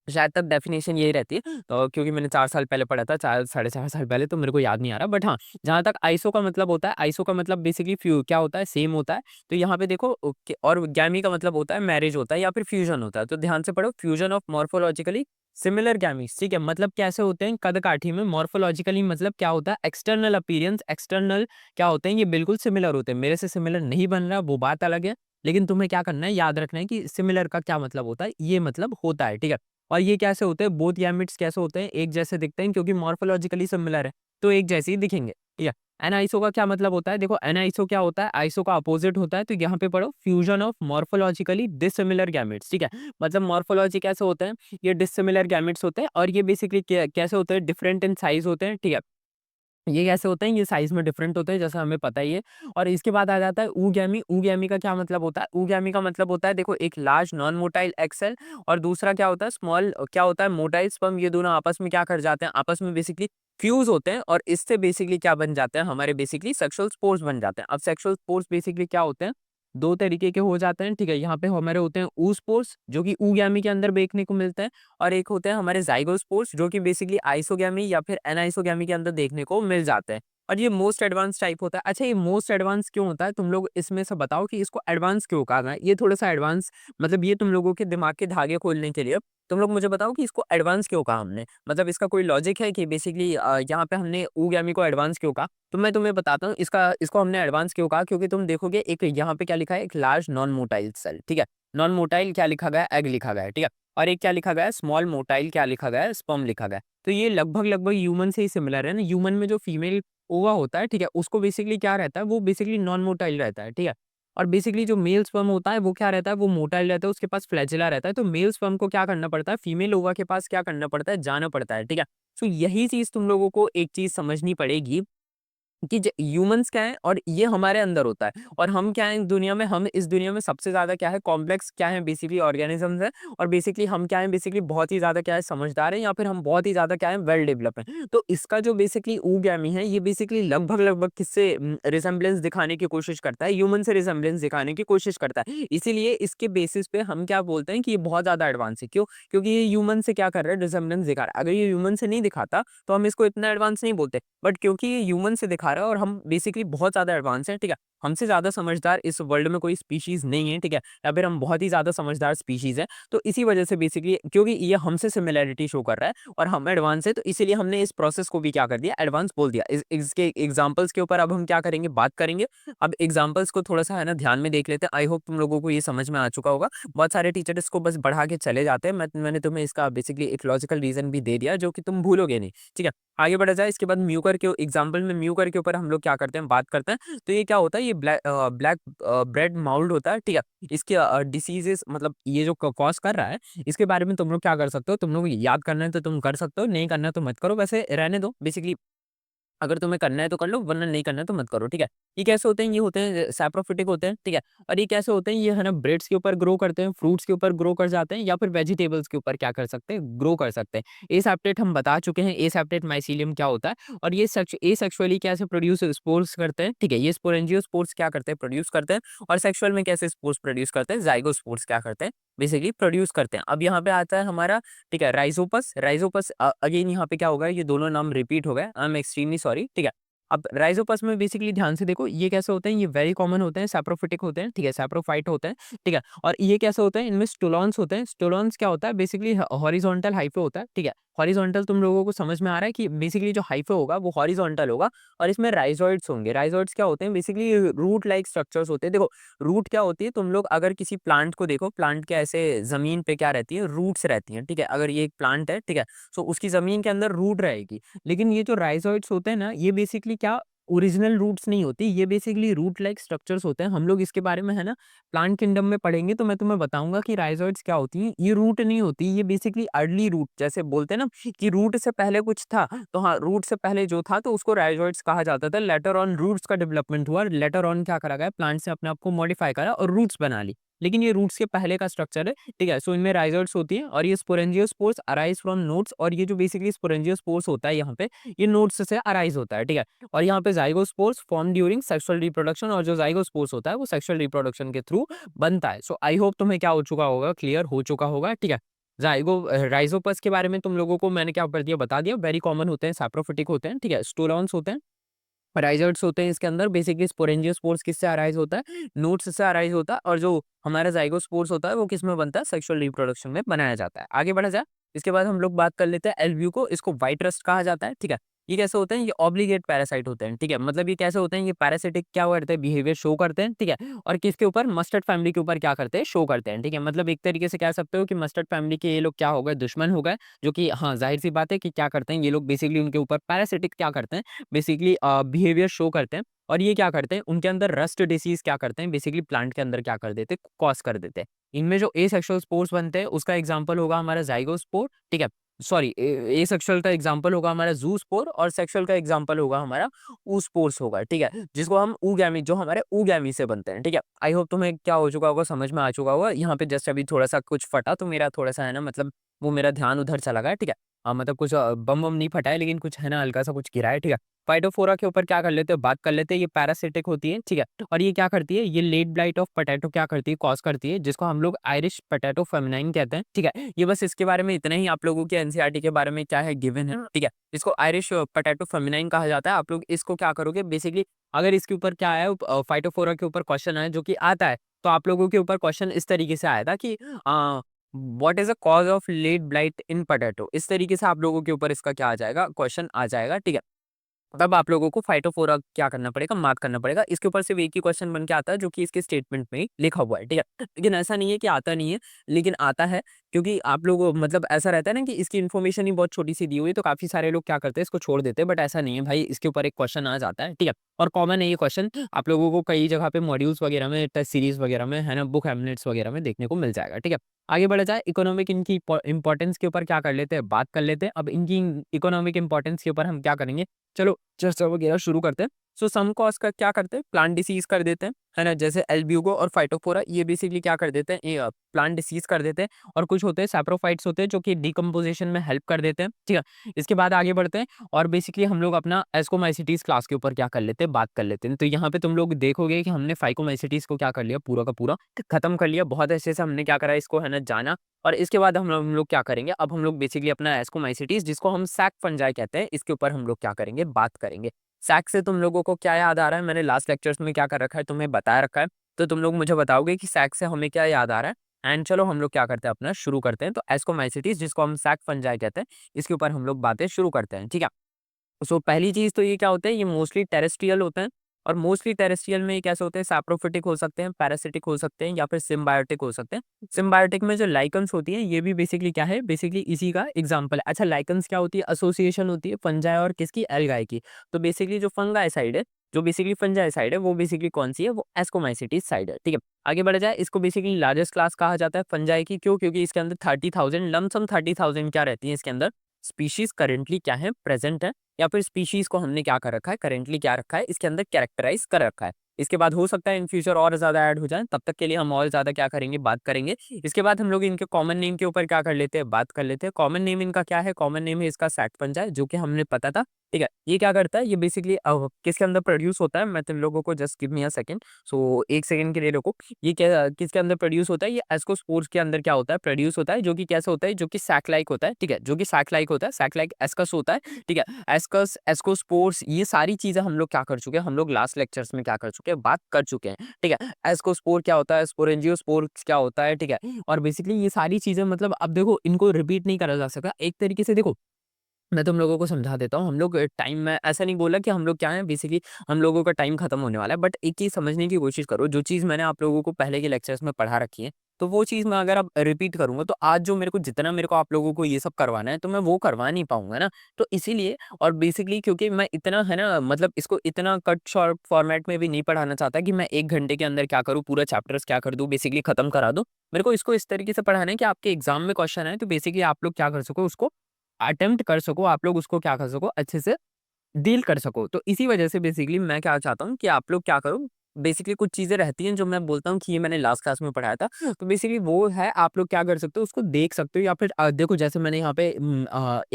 शायद तक डेफिनेशन यही रहती है। क्योंकि मैंने 4 साल पहले पढ़ा था, 4 साढ़े 4 साल पहले, तो मेरे को याद नहीं आ रहा। बट हाँ, जहाँ तक आइसो का मतलब होता है, आइसो का मतलब बेसिकली फ्यू क्या होता है, सेम होता है। तो यहाँ पे देखो ओके, और गैमी का मतलब होता है मैरिज होता है या फिर फ्यूजन होता है। तो ध्यान से पढ़ो, fusion of morphologically similar gametes, ठीक है। मतलब कैसे होते हैं कद-काठी में, मॉर्फोलॉजिकली मतलब क्या होता है, एक्सटर्नल अपीयरेंस, एक्सटर्नल क्या होते हैं, ये बिल्कुल सिमिलर होते हैं। मेरे से सिमिलर नहीं बन रहा, वो बात अलग है। लेकिन तुम्हें क्या करना है, याद रखना है कि सिमिलर का क्या मतलब होता है, ये मतलब होता है, ठीक है। और ये कैसे होते हैं, बोथ गैमेट्स कैसे होते हैं, एक जैसे दिखते हैं क्योंकि मॉर्फोलॉजिकली सिमिलर है, तो एक जैसे ही दिखेंगे, ठीक है। एनाइसो का क्या मतलब होता है, देखो एनाइसो क्या होता है, आइसो का अपोजिट होता है। तो यहाँ पे पढ़ो, fusion of morphologically dissimilar gametes, ठीक है। मतलब मॉर्फोलॉजी कैसे होते हैं, ये डिसिमिलर गैमेट्स होते हैं, और ये बेसिकली कैसे होते हैं, डिफरेंट इन साइज होते हैं, ठीक है। ये कैसे होते हैं, ये साइज़ में डिफरेंट होते हैं, जैसा हमें पता ही है। और इसके बाद आ जाता है ऊगैमी। ऊगैमी का क्या मतलब होता है, ऊगैमी का मतलब होता है देखो, एक large non motile egg cell, और दूसरा क्या होता है, स्मॉल क्या होता है, मोटाइल स्पर्म। ये दोनों आपस में क्या कर जाते हैं, आपस में बेसिकली फ्यूज़ होते हैं, और इससे बेसिकली क्या बन जाते हैं, हमारे बेसिकली सेक्सुअल स्पोर्स बन जाते हैं। अब सेक्सुअल स्पोर्स बेसिकली क्या होते हैं, 2 तरीके के हो जाते हैं, ठीक है। यहाँ पे हमारे होते हैं ऊ स्पोर्स, जो कि ऊगैमी के अंदर देखने को मिलते हैं, और एक होते हैं हमारे ज़ाइगोस्पोर्स, जो कि बेसिकली आइसोगैमी या फिर एनाइसोगैमी के अंदर देखने को मिल जाते हैं। और ये मोस्ट एडवांस टाइप होता है। अच्छा, ये मोस्ट एडवांस क्यों होता है? तुम लोग इसमें से बताओ कि इसको एडवांस क्यों कहा गया है? ये थोड़ा-सा एडवांस, मतलब ये तुम लोगों के दिमाग के धागे खोलने के लिए, तुम लोग मुझे बताओ कि इसको एडवांस क्यों कहा हमने? मतलब इसका कोई लॉजिक है कि बेसिकली यहाँ पे हमने ऊगैमी को एडवांस क्यों कहा? तो मैं तुम्हें बताता हूँ, इसको हमने एडवांस क्यों कहा, क्योंकि तुम देखोगे एक यहाँ पे क्या लिखा है, एक लार्ज नॉन मोटाइल सेल, ठीक है? नॉन मोटाइल क्या लिखा गया है? एग लिखा गया है, ठीक है? और एक क्या लिखा गया है? स्मॉल मोटाइल क्या लिखा गया है? स्पर्म लिखा गया है। तो ये लगभग-लगभग ह्यूमन से ही सिमिलर है ना। ह्यूमन में जो फीमेल ओवा होता है, ठीक है? उसको बेसिकली क्या रहता है, वो बेसिकली नॉन मोटाइल रहता है, ठीक है? और बेसिकली जो मेल स्पर्म होता है, वो क्या रहता है, वो मोटाइल रहता है, उसके पास फ्लैजेला रहता है। तो मेल स्पर्म को क्या करना पड़ता है, फीमेल ओवा के पास क्या करना पड़ता है, जाना पड़ता है, ठीक है? सो यही चीज़ तुम लोगों को एक चीज़ समझनी पड़ेगी कि ह्यूमंस क्या है, और ये हमारे अंदर होता है, और हम क्या है दुनिया में, हम इस दुनिया में सबसे ज्यादा क्या है, कॉम्प्लेक्स क्या है, बेसिकली ऑर्गेनिजम्स है। और बेसिकली हम क्या है, बेसिकली बहुत ही ज्यादा क्या है, समझदार है, या फिर हम बहुत ही ज्यादा क्या है, वेल डेवलप है। तो इसका जो बेसिकली ऊगैमी है, ये बेसिकली लगभग लगभग किससे रिसेम्बलेंस दिखाने की कोशिश करता है, ह्यूमन से रिसेम्बलेंस दिखाने की कोशिश करता है। इसीलिए इसके बेसिस पे हम क्या बोलते हैं कि ये बहुत ज्यादा एडवांस है। क्यों? क्योंकि ये ह्यूमन से क्या कर रहा है, रिसेम्बलेंस दिखा रहा है। अगर ये ह्यूमन से नहीं दिखाता, तो हम इसको इतना एडवांस नहीं बोलते। बट क्योंकि ये ह्यूमन से दिखा रहा है, और हम बेसिकली बहुत ज़्यादा एडवांस हैं, ठीक है? हमसे ज़्यादा समझदार इस वर्ल्ड में कोई स्पीशीज़ नहीं है, ठीक है? या फिर हम बहुत ही ज़्यादा समझदार स्पीशीज़ हैं। तो इसी वजह से बेसिकली, क्योंकि ये हमसे सिमिलैरिटी शो कर रहा है और हम एडवांस हैं, तो इसीलिए हमने इस प्रोसेस को भी क्या कर दिया, एडवांस बोल दिया। इसके एग्ज़ाम्पल्स के ऊपर अब हम क्या करेंगे, बात करेंगे। अब एग्ज़ाम्पल्स को थोड़ा-सा है ना ध्यान में देख लेते हैं। आई होप तुम लोगों को ये समझ में आ चुका होगा। बहुत सारे टीचर इसको बस बढ़ा के चले जाते हैं। मैंने तुम्हें इसका बेसिकली एक लॉजिकल रीज़न भी दे दिया, जो कि तुम भूलोगे नहीं, ठीक है? आगे बढ़ा जाए, इसके बाद म्यूकर के एग्जाम्पल में, म्यूकर के ऊपर हम लोग क्या करते हैं, बात करते हैं। तो ये क्या होता है, ये ब्लैक ब्रेड माउल्ड होता है, ठीक है? इसके डिसीजेस, मतलब ये जो कॉज कर रहा है, इसके बारे में तुम लोग क्या कर सकते हो, तुम लोग याद करना है तो तुम कर सकते हो, नहीं करना है तो मत करो, वैसे रहने दो। बेसिकली अगर तुम्हें करना है तो कर लो, वरना नहीं करना है तो मत करो, ठीक है? ये कैसे होते हैं, ये होते हैं सैप्रोफिटिक होते हैं, ठीक है? और ये कैसे होते हैं, ये है ना ब्रेड्स के ऊपर ग्रो करते हैं, फ्रूट्स के ऊपर ग्रो कर जाते हैं, या फिर वेजिटेबल्स के ऊपर क्या कर सकते हैं, ग्रो कर सकते हैं। एसेप्टेट हम बता चुके हैं, एसेप्टेट माइसीलियम क्या होता है, और ये एसेक्सुअली कैसे प्रोड्यूस स्पोर्स करते हैं, ठीक है? ये स्पोरेंजियोस्पोर्स क्या करते हैं, प्रोड्यूस करते हैं। और सेक्सुअल में कैसे स्पोर्स प्रोड्यूस करते हैं, ज़ाइगोस्पोर्स क्या करते हैं, बेसिकली प्रोड्यूस करते हैं। अब यहाँ पे आता है हमारा, ठीक है, राइज़ोपस। राइज़ोपस अगेन यहाँ पे क्या होगा, ये दोनों नाम रिपीट हो गए, आई एम एक्सट्रीमली सॉरी, ठीक है? अब राइज़ोपस में बेसिकली ध्यान से देखो, ये कैसे होते हैं, ये वेरी कॉमन होते हैं, सैप्रोफिटिक होते हैं, ठीक है? सैप्रोफाइट होते हैं, ठीक है? और ये कैसे होते हैं, इनमें स्टोलॉन्स होते हैं। स्टोलॉन्स क्या होता है, बेसिकली हॉरिज़ॉन्टल हाइफ़े होता है, ठीक है? हॉरिजॉन्टल तुम लोगों को समझ में आ रहा है कि बेसिकली जो हाइफे होगा वो हॉरिजॉन्टल होगा और इसमें राइजोइड्स होंगे। राइजोइड्स क्या होते हैं? बेसिकली रूट लाइक स्ट्रक्चर्स होते हैं। देखो रूट क्या होती है, तुम लोग अगर किसी प्लांट को देखो, प्लांट के ऐसे जमीन पे क्या रहती है, रूट्स रहती हैं, ठीक है। अगर ये एक प्लांट है, ठीक है, तो उसकी जमीन के अंदर रूट रहेगी। लेकिन ये जो राइजोइड्स होते हैं ना, ये बेसिकली क्या, ओरिजिनल रूट्स नहीं होती, ये बेसिकली रूट लाइक स्ट्रक्चर्स होते हैं। हम लोग इसके बारे में है ना प्लांट किंगडम में पढ़ेंगे, तो मैं तुम्हें बताऊंगा कि राइजोइड्स क्या होती हैं। ये रूट नहीं होती, ये बेसिकली अर्ली रूट, जैसे बोलते हैं ना कि रूट से पहले कुछ था, तो हाँ रूट से पहले जो था तो उसको राइजोइड्स कहा जाता था। लेटर ऑन रूट्स का डेवलपमेंट हुआ, लेटर ऑन क्या करा गया, प्लांट्स ने अपने आप को मॉडिफाई करा और रूट्स बना ली। लेकिन ये रूट्स के पहले का स्ट्रक्चर है, ठीक है। सो इनमें राइजोइड्स होती है और ये स्पोरेंजियोस्पोर्स अराइज फ्रॉम नोड्स, और ये जो बेसिकली स्पोरेंजियोस्पोर्स होता है यहाँ पे, ये नोड्स से अराइज होता है, ठीक है। और यहाँ पे zygospores form during sexual reproduction, और जो जाइगोस्पोर्स होता है वो सेक्सुअल रिप्रोडक्शन के थ्रू बनता है। सो आई होप तुम्हें क्या हो चुका होगा, क्लियर हो चुका होगा, ठीक है। जाइगो राइजोपस के बारे में तुम लोगों को मैंने क्या कर दिया, बता दिया। वेरी कॉमन होते हैं, सैप्रोफिटिक होते हैं, ठीक है। स्टोलॉन्स होते हैं, राइजोइड्स होते हैं इसके अंदर। बेसिकली स्पोरेंजियोस्पोर्स किससे अराइज होता है, नोड्स से अराइज होता है। और जो हमारा जाइगोस्पोर्स होता है वो किस में बनता है, सेक्सुअल रिप्रोडक्शन में बनाया जाता है। आगे बढ़ा जाए, इसके बाद हम लोग बात कर लेते हैं एल्ब्यूको। इसको व्हाइट रस्ट कहा जाता है, ठीक है। ये कैसे होते हैं, ये ऑब्लिगेट पैरासाइट होते हैं, ठीक है। मतलब ये कैसे होते हैं, ये पैरासिटिक क्या करते हैं, बिहेवियर शो करते हैं, ठीक है। और किसके ऊपर, मस्टर्ड फैमिली के ऊपर क्या करते हैं, शो करते हैं, ठीक है। मतलब एक तरीके से कह सकते हो कि मस्टर्ड फैमिली के ये लोग क्या हो गए, दुश्मन हो गए। जो कि हाँ जाहिर सी बात है कि क्या करते हैं ये लोग, बेसिकली उनके ऊपर पैरासिटिक क्या करते हैं, बेसिकली बिहेवियर शो करते हैं। और ये क्या करते हैं, उनके अंदर रस्ट डिसीज क्या करते हैं, बेसिकली प्लांट के अंदर क्या कर देते हैं, कॉज कर देते हैं। इनमें जो एसेक्सुअल स्पोर्स बनते हैं उसका एग्जांपल होगा हमारा जाइगोस्पोर, ठीक है। सॉरी, एसेक्सुअल का एग्जांपल होगा हमारा जूस्पोर, और सेक्सुअल का एग्जांपल होगा हमारा oospores होगा, ठीक है। जिसको हम ऊगैमी, जो हमारे ऊगैमी से बनते हैं, ठीक है। आई होप तुम्हें क्या हो चुका होगा, समझ में आ चुका होगा। यहाँ पे जस्ट अभी थोड़ा सा कुछ फटा तो मेरा थोड़ा सा है ना, मतलब वो मेरा ध्यान उधर चला गया, ठीक है। मतलब कुछ बम बम नहीं फटा है, लेकिन कुछ है ना हल्का सा कुछ गिरा है, ठीक है। फाइटोफोरा के ऊपर क्या कर लेते हैं, बात कर लेते हैं। ये पैरासिटिक होती है, ठीक है। और ये क्या करती है, ये लेट ब्लाइट ऑफ पोटैटो क्या करती है, कॉज करती है, जिसको हम लोग आयरिश पोटैटो फेमिनाइन कहते हैं, ठीक है। ये बस इसके बारे में इतना ही आप लोगों के एनसीईआरटी के बारे में क्या है, गिवन है, ठीक है। इसको आयरिश पोटैटो फेमिनाइन कहा जाता है। आप लोग इसको क्या करोगे, बेसिकली अगर इसके ऊपर क्या आया, फाइटोफोरा के ऊपर क्वेश्चन आया जो कि आता है, तो आप लोगों के ऊपर क्वेश्चन इस तरीके से आया था कि what is the cause of late blight in potato, इस तरीके से आप लोगों के ऊपर इसका क्या आ जाएगा, क्वेश्चन आ जाएगा, ठीक है। तब आप लोगों को फाइटोफोरा क्या करना पड़ेगा, मार्क करना पड़ेगा। इसके ऊपर सिर्फ एक ही क्वेश्चन बन के आता है जो कि इसके स्टेटमेंट में ही लिखा हुआ है, ठीक है। लेकिन ऐसा नहीं है कि आता नहीं है, लेकिन आता है, क्योंकि आप लोग मतलब ऐसा रहता है ना कि इसकी इन्फॉर्मेशन ही बहुत छोटी सी दी हुई है, तो काफी सारे लोग क्या करते हैं, इसको छोड़ देते हैं। बट ऐसा नहीं है भाई, इसके ऊपर एक क्वेश्चन आ जाता है, ठीक है। और कॉमन है ये क्वेश्चन, आप लोगों को कई जगह पे मॉड्यूल्स वगैरह में, टेस्ट सीरीज वगैरह में है ना, बुक हेमलेट्स वगैरह में देखने को मिल जाएगा, ठीक है। आगे बढ़ा जाए, इकोनॉमिक इनकी इंपॉर्टेंस के ऊपर क्या कर लेते हैं, बात कर लेते हैं। अब इनकी इकोनॉमिक इंपॉर्टेंस के ऊपर हम क्या करेंगे, चलो चर्चा वगैरह शुरू करते हैं। सो सम कॉज का क्या करते हैं, प्लांट डिसीज कर देते हैं, है ना। जैसे एल्ब्यूगो और फाइटोफोरा, ये बेसिकली क्या कर देते हैं, ये प्लांट डिसीज कर देते हैं। और कुछ होते हैं सैप्रोफाइट्स होते हैं जो कि डिकम्पोजिशन में हेल्प कर देते हैं, ठीक है। इसके बाद आगे बढ़ते हैं और बेसिकली हम लोग अपना एस्कोमाइसिटीज क्लास के ऊपर क्या कर लेते हैं, बात कर लेते हैं। तो यहाँ पे तुम लोग देखोगे कि हमने फाइकोमाइसिटीज को क्या कर लिया, पूरा का पूरा खत्म कर लिया। बहुत अच्छे से हमने क्या करा, इसको है ना जाना। और इसके बाद हम लोग क्या करेंगे, अब हम लोग बेसिकली अपना एस्कोमाइसिटीज, जिसको हम सैक फंजाई कहते हैं, इसके ऊपर हम लोग क्या करेंगे, बात करेंगे। सैक से तुम लोगों को क्या याद आ रहा है, मैंने लास्ट लेक्चर्स में क्या कर रखा है तुम्हें बता रखा है, तो तुम लोग मुझे बताओगे कि सैक से हमें क्या याद आ रहा है। एंड चलो हम लोग क्या करते हैं, अपना शुरू करते हैं। तो एस्कोमाइसिटीज, जिसको हम सैक फंजाई कहते हैं, इसके ऊपर हम लोग बातें शुरू करते हैं, ठीक है। सो पहली चीज तो ये क्या होता है, ये मोस्टली टेरेस्ट्रियल होते हैं। और मोस्टली टेरेस्ट्रियल में ये कैसे होते हैं, सैप्रोफिटिक हो सकते हैं, पैरासिटिक हो सकते हैं, या फिर सिम्बायोटिक हो सकते हैं। सिम्बायोटिक में जो लाइकन्स होती हैं, ये भी बेसिकली क्या है, बेसिकली इसी का एग्जांपल है। अच्छा, लाइकन्स क्या होती है, एसोसिएशन होती है फंजाई और किसकी, एल्गाई की। तो बेसिकली जो फंगाई साइड है, जो बेसिकली फंजाई साइड है, वो बेसिकली कौन सी है, वो एस्कोमाइसिटीज साइड है, ठीक है। आगे बढ़ जाए, इसको बेसिकली लार्जेस्ट क्लास कहा जाता है फंजाई की। क्यों? क्योंकि इसके अंदर 30,000 लमसम 30,000 क्या रहती है इसके अंदर, स्पीशीज करेंटली क्या है, प्रेजेंट है। या फिर स्पीशीज को हमने क्या कर रखा है, करेंटली क्या रखा है, इसके अंदर कैरेक्टराइज कर रखा है। इसके बाद हो सकता है इन फ्यूचर और ज्यादा ऐड हो जाए, तब तक के लिए हम और ज्यादा क्या करेंगे, बात करेंगे। इसके बाद हम लोग इनके कॉमन नेम के ऊपर क्या कर लेते हैं, बात कर लेते हैं। कॉमन नेम इनका क्या है, कॉमन नेम है इसका सैक फंजाई, जो कि हमने पता था ठीक है? ये क्या करता है, ये बेसिकली किसके अंदर प्रोड्यूस होता है, मैं तुम लोगों को just give me a second, so 1 second के लिए रुको। ये क्या किसके अंदर प्रोड्यूस होता है, ये एस्कोस्पोर्स के अंदर क्या होता है, प्रोड्यूस होता है, जो कि कैसे होता है, जो कि सैक लाइक होता है, ठीक है? जो कि सैक लाइक होता है, सैक लाइक एस्कस होता है, ठीक है? एस्कस, एस्कोस्पोर्स, ये सारी चीज़ें हम लोग क्या कर चुके हैं, हम लोग लास्ट लेक्चर्स में क्या कर चुके हैं, बात कर चुके हैं, ठीक है? एस्कोस्पोर क्या होता है, स्पोरेंजियोस्पोर्स क्या होता है, ठीक है? और बेसिकली ये सारी चीज़ें मतलब अब देखो इनको रिपीट नहीं करा जा सकता। एक तरीके से देखो, मैं तुम लोगों को समझा देता हूँ। हम लोग टाइम में ऐसा नहीं बोला कि हम लोग क्या हैं, बेसिकली हम लोगों का टाइम खत्म होने वाला है। बट एक चीज़ समझने की कोशिश करो, जो चीज़ मैंने आप लोगों को पहले के लेक्चर्स में पढ़ा रखी है, तो वो चीज़ मैं अगर अब रिपीट करूँगा, तो आज जो मेरे को जितना मेरे को आप लोगों को ये सब करवाना है, तो मैं वो करवा नहीं पाऊँगा ना। तो इसीलिए, और बेसिकली क्योंकि मैं इतना है ना, मतलब इसको इतना कट शॉर्ट फॉर्मेट में भी नहीं पढ़ाना चाहता कि मैं 1 घंटे के अंदर क्या करूँ, पूरा चैप्टर्स क्या कर दूँ, बेसिकली खत्म करा दूँ। मेरे को इसको इस तरीके से पढ़ाना है कि आपके एग्ज़ाम में क्वेश्चन आए, तो बेसिकली आप लोग क्या कर सको, उसको अटेम्प्ट कर सको, आप लोग उसको क्या कर सको, अच्छे से डील कर सको। तो इसी वजह से बेसिकली मैं क्या चाहता हूँ कि आप लोग क्या करो, बेसिकली कुछ चीज़ें रहती हैं जो मैं बोलता हूँ कि ये मैंने लास्ट क्लास में पढ़ाया था। तो बेसिकली वो है, आप लोग क्या कर सकते हो, उसको देख सकते हो, या फिर देखो जैसे मैंने यहाँ पे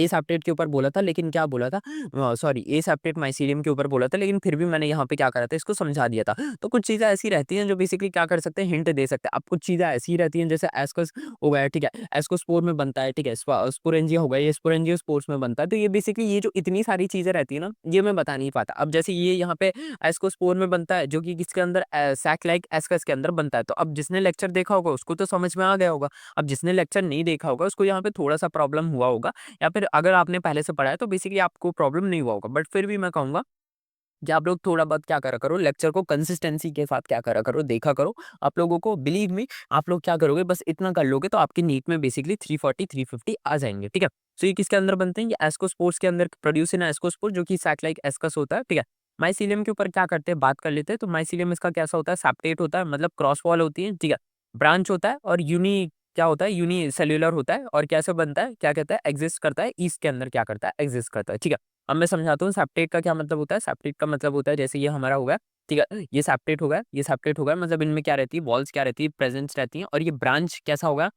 एसेप्टेट के ऊपर बोला था, लेकिन क्या बोला था, सॉरी, एसेप्टेट माइसीलियम के ऊपर बोला था, लेकिन फिर भी मैंने यहाँ पे क्या करा था, इसको समझा दिया था। तो कुछ चीज़ें ऐसी रहती हैं जो बेसिकली क्या कर सकते हैं, हिंट दे सकते हैं। अब कुछ चीज़ें ऐसी रहती हैं जैसे एस्कस हो गया, ठीक है? एस्कोस्पोर में बनता है, ठीक है? स्पोरेंजिया हो गया, ये स्पोरेंजियोस्पोर्स में बनता है। तो ये बेसिकली ये जो इतनी सारी चीज़ें रहती है ना, ये मैं बता नहीं पाता। अब जैसे ये यहाँ पे एस्कोस्पोर में बनता है, जो कि किसके अंदर, सैक लाइक एस्कस के अंदर बनता है। तो अब जिसने लेक्चर देखा होगा उसको तो समझ में आ गया होगा। अब जिसने लेक्चर नहीं देखा होगा उसको यहाँ पे थोड़ा-सा प्रॉब्लम हुआ होगा, या फिर अगर आपने पहले से पढ़ा है तो बेसिकली आपको प्रॉब्लम नहीं हुआ होगा। बट फिर भी मैं कहूँगा कि आप लोग थोड़ा बहुत क्या करा करो, लेक्चर को कंसिस्टेंसी के साथ क्या करा करो, देखा करो। आप लोगों को बिलीव मी, आप लोग क्या करोगे, बस इतना कर लोगे तो आपकी नीट में बेसिकली 340 350 आ जाएँगे, ठीक है? सो ये किसके अंदर बनते हैं, ये एस्कोस्पोर्स के अंदर प्रोड्यूस इन एस्कोस्पोर, जो कि सैटेलाइट एस्कस होता है, ठीक है? माइसीलियम के ऊपर क्या करते हैं, बात कर लेते हैं। तो माइसीलियम इसका कैसा होता है, सेप्टेट होता है, मतलब क्रॉस वॉल होती है, ठीक है? ब्रांच होता है, और क्या होता है, यूनिसेल्युलर होता है, और कैसे बनता है, क्या कहता है, एक्सिस्ट करता है, ईस्ट के अंदर क्या करता है, एक्सिस्ट करता है, ठीक है? अब मैं समझाता हूँ सेप्टेट का क्या मतलब होता है। सेप्टेट का मतलब होता है, जैसे ये हमारा हो गया, ठीक है? ये सेप्टेट हो गया, ये सेप्टेट हो गया, मतलब इनमें क्या रहती है, वॉल्स क्या रहती है, प्रेजेंस रहती हैं, और ये ब्रांच कैसा होगा,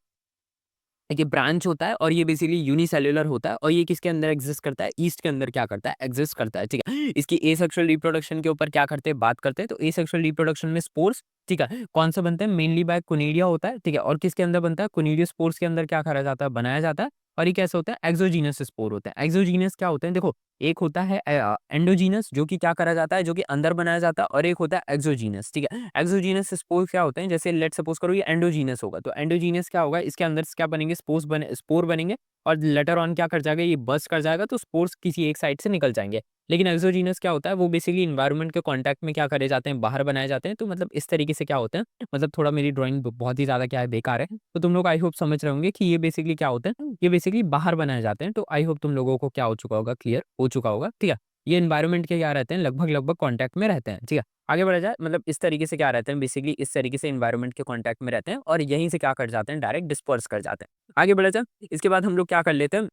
देखिए ब्रांच होता है, और ये बेसिकली यूनिसेल्युलर होता है, और ये किसके अंदर एग्जिस्ट करता है, ईस्ट के अंदर क्या करता है, एग्जिस्ट करता है, ठीक है? इसकी एसेक्सुअल रिप्रोडक्शन के ऊपर क्या करते हैं, बात करते हैं। तो एसेक्सुअल रिप्रोडक्शन में स्पोर्स, ठीक है, कौन से बनते हैं, मेनली बाय कोनिडिया होता है, ठीक है? और किसके अंदर बनता है, कोनिडिया स्पोर्स के अंदर क्या करा जाता है, बनाया जाता है। और ये कैसे होता है, एक्सोजीनस स्पोर होते हैं। एक्सोजीनस क्या होते हैं, देखो, एक होता है एंडोजीनस, जो कि क्या करा जाता है, जो कि अंदर बनाया जाता है, और एक होता है एक्सोजीनस, ठीक है? एक्सोजीनस स्पोर क्या होते हैं, जैसे लेट्स सपोज करो ये एंडोजीनस होगा, तो एंडोजीनस क्या होगा, इसके अंदर से क्या बनेंगे, स्पोर बनेंगे, और लेटर ऑन क्या कर जाएगा, ये बस्ट कर जाएगा, तो स्पोर्स किसी एक साइड से निकल जाएंगे। लेकिन एक्सोजीनस क्या होता है, वो बेसिकली इन्वायरमेंट के कांटेक्ट में क्या करे जाते हैं, बाहर बनाए जाते हैं। तो मतलब इस तरीके से क्या होते हैं, मतलब थोड़ा मेरी ड्राइंग बहुत ही ज़्यादा क्या है, बेकार है। तो तुम लोग आई होप समझ रहे होंगे कि ये बेसिकली क्या होते हैं, ये बेसिकली बाहर बनाए जाते हैं। तो आई होप तुम लोगों को क्या हो चुका होगा, क्लियर हो चुका होगा, ठीक है? ये एनवायरनमेंट के क्या रहते हैं, लगभग कॉन्टैक्ट में रहते हैं, ठीक है? आगे बढ़ा जाए, मतलब इस तरीके से क्या रहते हैं, बेसिकली इस तरीके से एनवायरनमेंट के कॉन्टैक्ट में रहते हैं, और यहीं से क्या कर जाते हैं, डायरेक्ट डिस्पर्स कर जाते हैं। आगे बढ़ा जाए, इसके बाद हम लोग क्या कर लेते हैं,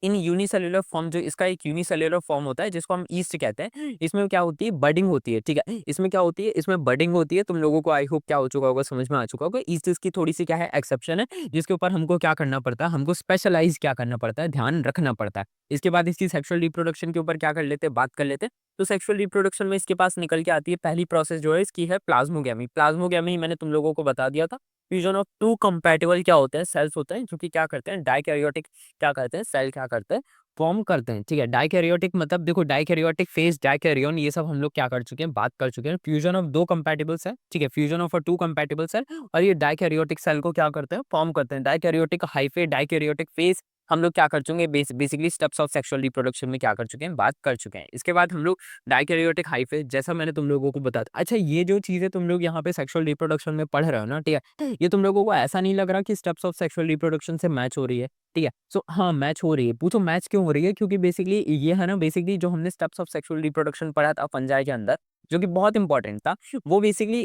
इन यूनिसेल्युलर फॉर्म, जो इसका एक यूनिसेल्युलर फॉर्म होता है जिसको हम ईस्ट कहते हैं, इसमें क्या होती है, बडिंग होती है, ठीक है? इसमें क्या होती है, इसमें बडिंग होती है। तुम लोगों को आई होप क्या हो चुका होगा, समझ में आ चुका होगा। ईस्ट इसकी थोड़ी-सी क्या है, एक्सेप्शन है, जिसके ऊपर हमको क्या करना पड़ता है, हमको स्पेशलाइज़ क्या करना पड़ता है, ध्यान रखना पड़ता है। इसके बाद इसकी सेक्सुअल रिप्रोडक्शन के ऊपर क्या कर लेते हैं, बात कर लेते हैं। तो सेक्सुअल रिप्रोडक्शन में इसके पास निकल के आती है, पहली प्रोसेस जो है इसकी है प्लाज़्मोगैमी। प्लाज़्मोगैमी मैंने तुम लोगों को बता दिया था। फ्यूजन ऑफ 2 कंपैटिबल क्या होते हैं, सेल्स होते हैं, जो कि क्या करते हैं, डाइकैरियोटिक क्या करते हैं, सेल क्या करते हैं, फॉर्म करते हैं, ठीक है? डाइकैरियोटिक मतलब देखो, डाइकैरियोटिक फेज, डाइकैरियन, ये सब हम लोग क्या कर चुके हैं, बात कर चुके हैं। फ्यूजन ऑफ 2 कंपैटिबल सेल, ठीक है? फ्यूजन ऑफ 2 कंपैटिबल सेल, और ये डाइकैरियोटिक सेल को क्या करते हैं, फॉर्म करते हैं। डाइकैरियोटिक हाइफे, डाइकैरियोटिक फेज हम लोग क्या कर चुके हैं, basically steps of sexual reproduction में क्या कर चुके हैं, बात कर चुके हैं। इसके बाद हम लोग डाइकैरियोटिक हाइफे, जैसा मैंने तुम लोगों को बताया था। अच्छा, ये जो चीज़ें तुम लोग यहाँ पे सेक्सुअल रिप्रोडक्शन में पढ़ रहे हो ना, ठीक है? ये तुम लोगों को ऐसा नहीं लग रहा कि स्टेप्स ऑफ सेक्सुअल रिप्रोडक्शन से मैच हो रही है? ठीक है? सो हाँ, मैच हो रही है। पूछो मैच क्यों हो रही है? क्योंकि बेसिकली ये है ना, बेसिकली जो हमने स्टेप्स ऑफ सेक्सुअल रिप्रोडक्शन पढ़ा था फंजाई के अंदर, जो कि बहुत इंपॉर्टेंट था, वो बेसिकली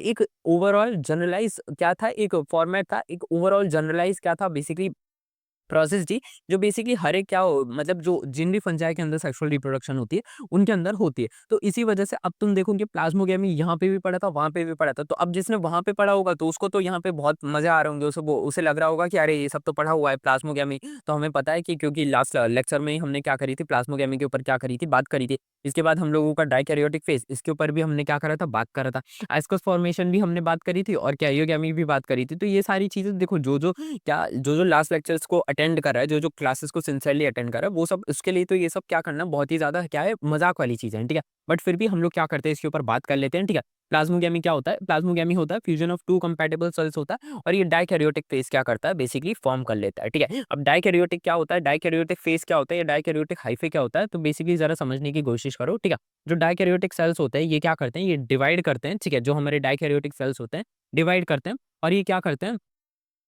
एक ओवरऑल जनरलाइज़ क्या था, एक फॉर्मेट था, एक ओवरऑल जनरलाइज़ क्या था, बेसिकली प्रोसेस थी, जो बेसिकली हर एक क्या हो मतलब जो जिन भी फंजाई के अंदर सेक्सुअल रिप्रोडक्शन होती है, उनके अंदर होती है। तो इसी वजह से अब तुम देखोगे प्लाज़्मोगेमी यहाँ पे भी पढ़ा था, वहाँ पे भी पढ़ा था। तो अब जिसने वहाँ पे पढ़ा होगा तो उसको तो यहाँ पे बहुत मज़े आ रहे होंगे, उसे लग रहा होगा कि अरे ये सब तो पढ़ा हुआ है प्लाज़्मोगेमी। तो हमें पता है कि क्योंकि लास्ट लेक्चर में ही हमने क्या करी थी, प्लाज़्मोगेमी के ऊपर क्या करी थी, बात करी थी। इसके बाद हम लोगों का डाइकैरियोटिक फेज़, इसके ऊपर भी हमने क्या करा था, बात करा था। एस्कस फॉर्मेशन भी हमने बात करी थी और कैरियोगेमी भी बात करी थी। तो ये सारी चीज़ें देखो जो लास्ट लेक्चर्स को अटेंड कर रहा है, जो क्लासेस को सिंसियरली अटेंड कर रहा है, वो सब उसके लिए तो ये सब क्या करना बहुत ही ज़्यादा क्या है, मज़ाक वाली चीज़ें हैं, ठीक है? बट फिर भी हम लोग क्या करते हैं, इसके ऊपर बात कर लेते हैं, ठीक है? प्लाज़्मोगेमी क्या होता है? प्लाज़्मोगेमी होता है फ्यूजन ऑफ 2 कंपैटिबल सेल्स होता है और ये डाइकैरियोटिक फेज़ क्या करता है, बेसिकली फॉर्म कर लेता है, ठीक है? अब डाइकैरियोटिक क्या होता है? डाइकैरियोटिक फेज़ क्या होता है? या डाइकैरियोटिक हाइफ़े क्या होता है? तो बेसिकली ज़रा समझने की कोशिश करो, ठीक है? जो डाइकैरियोटिक सेल्स होते हैं, ये क्या करते हैं? ये डिवाइड करते हैं, ठीक है? जो हमारे डाइकैरियोटिक सेल्स होते हैं, डिवाइड करते हैं और ये क्या करते हैं,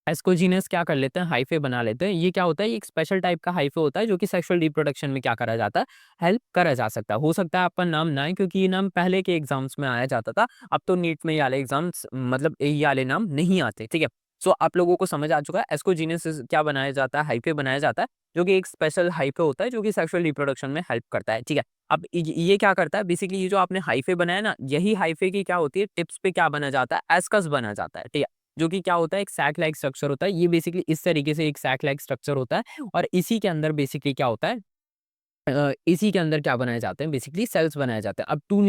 एस्कोजीनस क्या कर लेते हैं, हाइफ़े बना लेते हैं। ये क्या होता है, ये एक स्पेशल टाइप का हाइफ़े होता है जो कि सेक्सुअल रिप्रोडक्शन में क्या करा जाता है, हेल्प करा जा सकता है। हो सकता है आपका नाम ना आए क्योंकि ये नाम पहले के एग्ज़ाम्स में आया जाता था। अब तो नीट में ये वाले एग्ज़ाम्स मतलब ये वाले नाम नहीं आते, ठीक है? सो आप लोगों को समझ आ चुका है एस्कोजीनस क्या बनाया जाता है, हाइफ़े बनाया जाता है, जो कि एक स्पेशल हाइफ़े होता है जो कि सेक्सुअल रिप्रोडक्शन में हेल्प करता है, ठीक है? अब ये क्या करता है बेसिकली, ये जो आपने हाइफ़े बनाया ना, यही हाइफ़े की क्या होती है, टिप्स पे क्या बना जाता है, एस्कस बना जाता है, ठीक है? जो कि क्या होता है, एक सैक लाइक स्ट्रक्चर होता है। ये बेसिकली इस तरीके से एक सैक लाइक स्ट्रक्चर होता है और इसी के अंदर बेसिकली क्या होता है, इसी के अंदर क्या बनाए जाते हैं, बेसिकली सेल्स बनाए जाते हैं। अब 2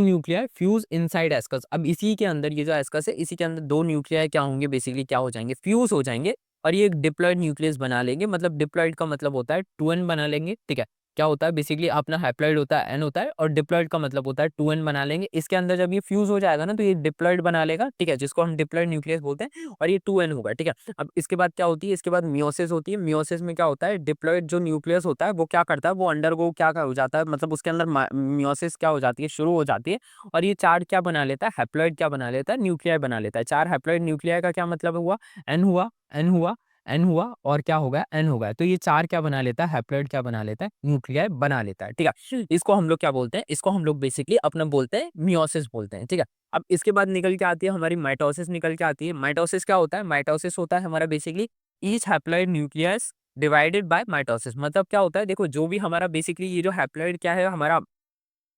न्यूक्लियर फ्यूज़ इनसाइड एस्कस। अब इसी के अंदर ये जो एस्कस है, इसी के अंदर 2 न्यूक्लियर क्या होंगे, बेसिकली क्या हो जाएँगे, फ्यूज़ हो जाएँगे और ये एक डिप्लॉइड न्यूक्लियस बना लेंगे। मतलब डिप्लॉइड का मतलब होता है 2n बना लेंगे, ठीक है? क्या होता है बेसिकली, अपना हैप्लॉइड होता है n होता है और डिप्लॉइड का मतलब होता है 2n बना लेंगे। इसके अंदर जब ये फ्यूज़ हो जाएगा ना, तो ये डिप्लॉइड बना लेगा, ठीक है? जिसको हम डिप्लॉइड न्यूक्लियस बोलते हैं और ये 2n होगा, ठीक है? अब इसके बाद क्या होती है, इसके बाद मियोसिस होती है। मियोसिस में क्या होता है, डिप्लॉइड जो न्यूक्लियस होता है वो क्या करता है, वो अंडरगो क्या हो जाता है, मतलब उसके अंदर मियोसिस क्या हो जाती है, शुरू हो जाती है और ये 4 क्या बना लेता है, हैप्लॉइड क्या बना लेता है, न्यूक्लियर बना लेता है। 4 हैप्लॉइड न्यूक्लियर का क्या मतलब हुआ, एन हुआ, एन हुआ, एन हुआ और क्या होगा, एन होगा। तो ये 4 क्या बना लेता है, हैप्लॉइड क्या बना लेता है, न्यूक्लियर बना लेता है, ठीक है? इसको हम लोग क्या बोलते हैं, इसको हम लोग बेसिकली अपना बोलते हैं मियोसिस बोलते हैं, ठीक है? अब इसके बाद निकल के आती है हमारी माइटोसिस निकल के आती है। माइटोसिस क्या होता है, माइटोसिस होता है हमारा basically each haploid nucleus divided by mitosis. मतलब क्या होता है, देखो जो भी हमारा बेसिकली ये जो हैप्लॉइड क्या है, हमारा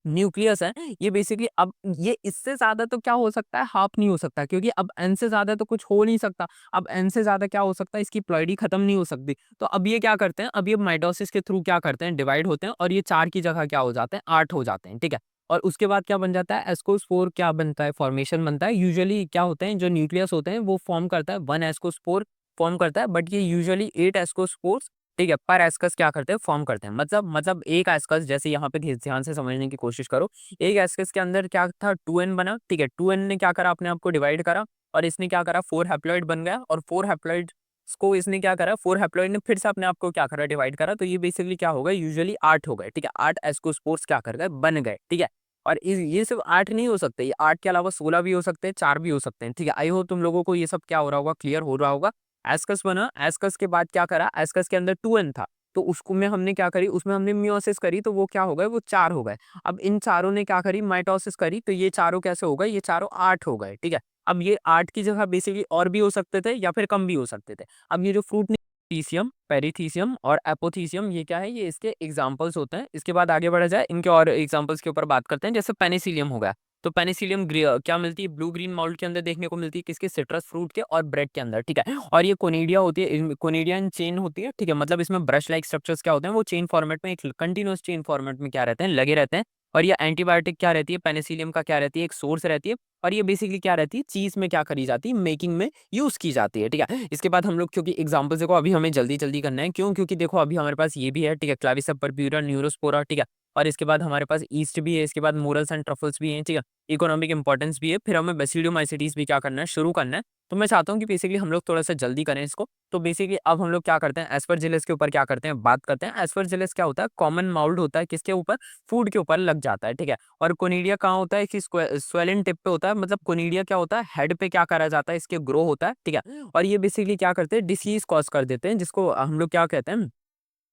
न्यूक्लियस है, ये बेसिकली अब ये इससे ज़्यादा तो क्या हो सकता है, हाफ नहीं हो सकता क्योंकि अब n से ज़्यादा तो कुछ हो नहीं सकता। अब n से ज़्यादा क्या हो सकता है, इसकी प्लॉइडी खत्म नहीं हो सकती। तो अब ये क्या करते हैं, अब ये माइटोसिस के थ्रू क्या करते हैं, डिवाइड होते हैं और ये 4 की जगह क्या हो जाते हैं, 8 हो जाते हैं, ठीक है? और उसके बाद क्या बन जाता है, एस्कोस्पोर क्या बनता है, फॉर्मेशन बनता है। यूजुअली क्या होते हैं, जो न्यूक्लियस होते हैं वो फॉर्म करता है 1 एस्कोस्पोर फॉर्म करता है, बट ये यूजुअली 8 एस्कोस्पोर्स, ठीक है, पर एस्कस क्या करते हैं, फॉर्म करते हैं। मतलब एक एस्कस, जैसे यहाँ पे ध्यान से समझने की कोशिश करो। एक एस्कस के अंदर क्या था, 2n बना, ठीक है? 2n ने क्या करा, अपने आप को डिवाइड करा और इसने क्या करा, 4 हैप्लॉइड बन गया और 4 हैप्लॉइड्स को इसने क्या करा, 4 हैप्लॉइड ने फिर से अपने आप को क्या करा, डिवाइड करा। तो ये बेसिकली क्या हो गए, यूजुअली 8 हो गए, ठीक है? 8 एस्कोस्पोर्स क्या कर गए, बन गए, ठीक है? और इस ये सिर्फ 8 नहीं हो सकते, ये 8 के अलावा 16 भी हो सकते हैं, 4 भी हो सकते हैं, ठीक है? आई होप तुम लोगों को ये सब क्या हो रहा होगा, क्लियर हो रहा होगा। एस्कस बना, एस्कस के बाद क्या करा, एस्कस के अंदर 2n था, तो उसको में हमने क्या करी, उसमें हमने मियोसिस करी, तो वो क्या हो गए, वो 4 हो गए। अब इन चारों ने क्या करी, माइटोसिस करी, तो ये चारों कैसे हो गए, ये चारों 8 हो गए, ठीक है? अब ये 8 की जगह बेसिकली और भी हो सकते थे या फिर कम भी हो सकते थे। अब ये जो फ्रूट टीसियम, पेरिथीसियम और एपोथीसियम, ये क्या है, ये इसके एग्जाम्पल्स होते हैं। इसके बाद आगे बढ़ा जाए, इनके और एग्जाम्पल्स के ऊपर बात करते हैं। जैसे पेनिसिलियम हो गया, तो पेनिसिलियम क्या मिलती है, ब्लू ग्रीन मोल्ड के अंदर देखने को मिलती है, किसके, सिट्रस फ्रूट के और ब्रेड के अंदर, ठीक है? और ये कोनिडिया होती है, कोनिडियन चेन होती है, ठीक है? मतलब इसमें ब्रश लाइक स्ट्रक्चर्स क्या होते हैं, वो चेन फॉर्मेट में, एक कंटिन्यूअस चेन फॉर्मेट में क्या रहते हैं, लगे रहते हैं। और ये एंटीबायोटिक क्या रहती है, पेनिसिलियम का क्या रहती है, एक सोर्स रहती है और ये बेसिकली क्या रहती है, चीज में क्या करी जाती है, मेकिंग में यूज की जाती है, ठीक है? इसके बाद हम लोग, क्योंकि एग्जांपल्स देखो अभी हमें जल्दी जल्दी करना है, क्यों, क्योंकि देखो अभी हमारे पास ये भी है, ठीक है, क्लाविस परप्यूरा, न्यूरोस्पोरा, ठीक है? और इसके बाद हमारे पास ईस्ट भी है, इसके बाद मोरल्स एंड ट्रफल्स भी हैं, ठीक है? इकोनॉमिक इंपॉर्टेंस भी है, फिर हमें बेसिडियोमाइसिटीज भी क्या करना है, शुरू करना है। तो मैं चाहता हूँ कि बेसिकली हम लोग थोड़ा-सा जल्दी करें इसको। तो बेसिकली अब हम लोग क्या करते हैं, एस्परजिलस के ऊपर क्या करते हैं, बात करते हैं। एस्परजिलस क्या होता है, कॉमन माउल्ड होता है, किसके ऊपर, फूड के ऊपर लग जाता है, ठीक है? और कोनिडिया कहाँ होता है, कि स्वेलिन टिप पे होता है। मतलब कोनिडिया क्या होता है, हेड पे क्या करा जाता है, इसके ग्रो होता है, ठीक है? और ये बेसिकली क्या करते हैं, डिसीज कॉज कर देते हैं, जिसको हम लोग क्या कहते हैं,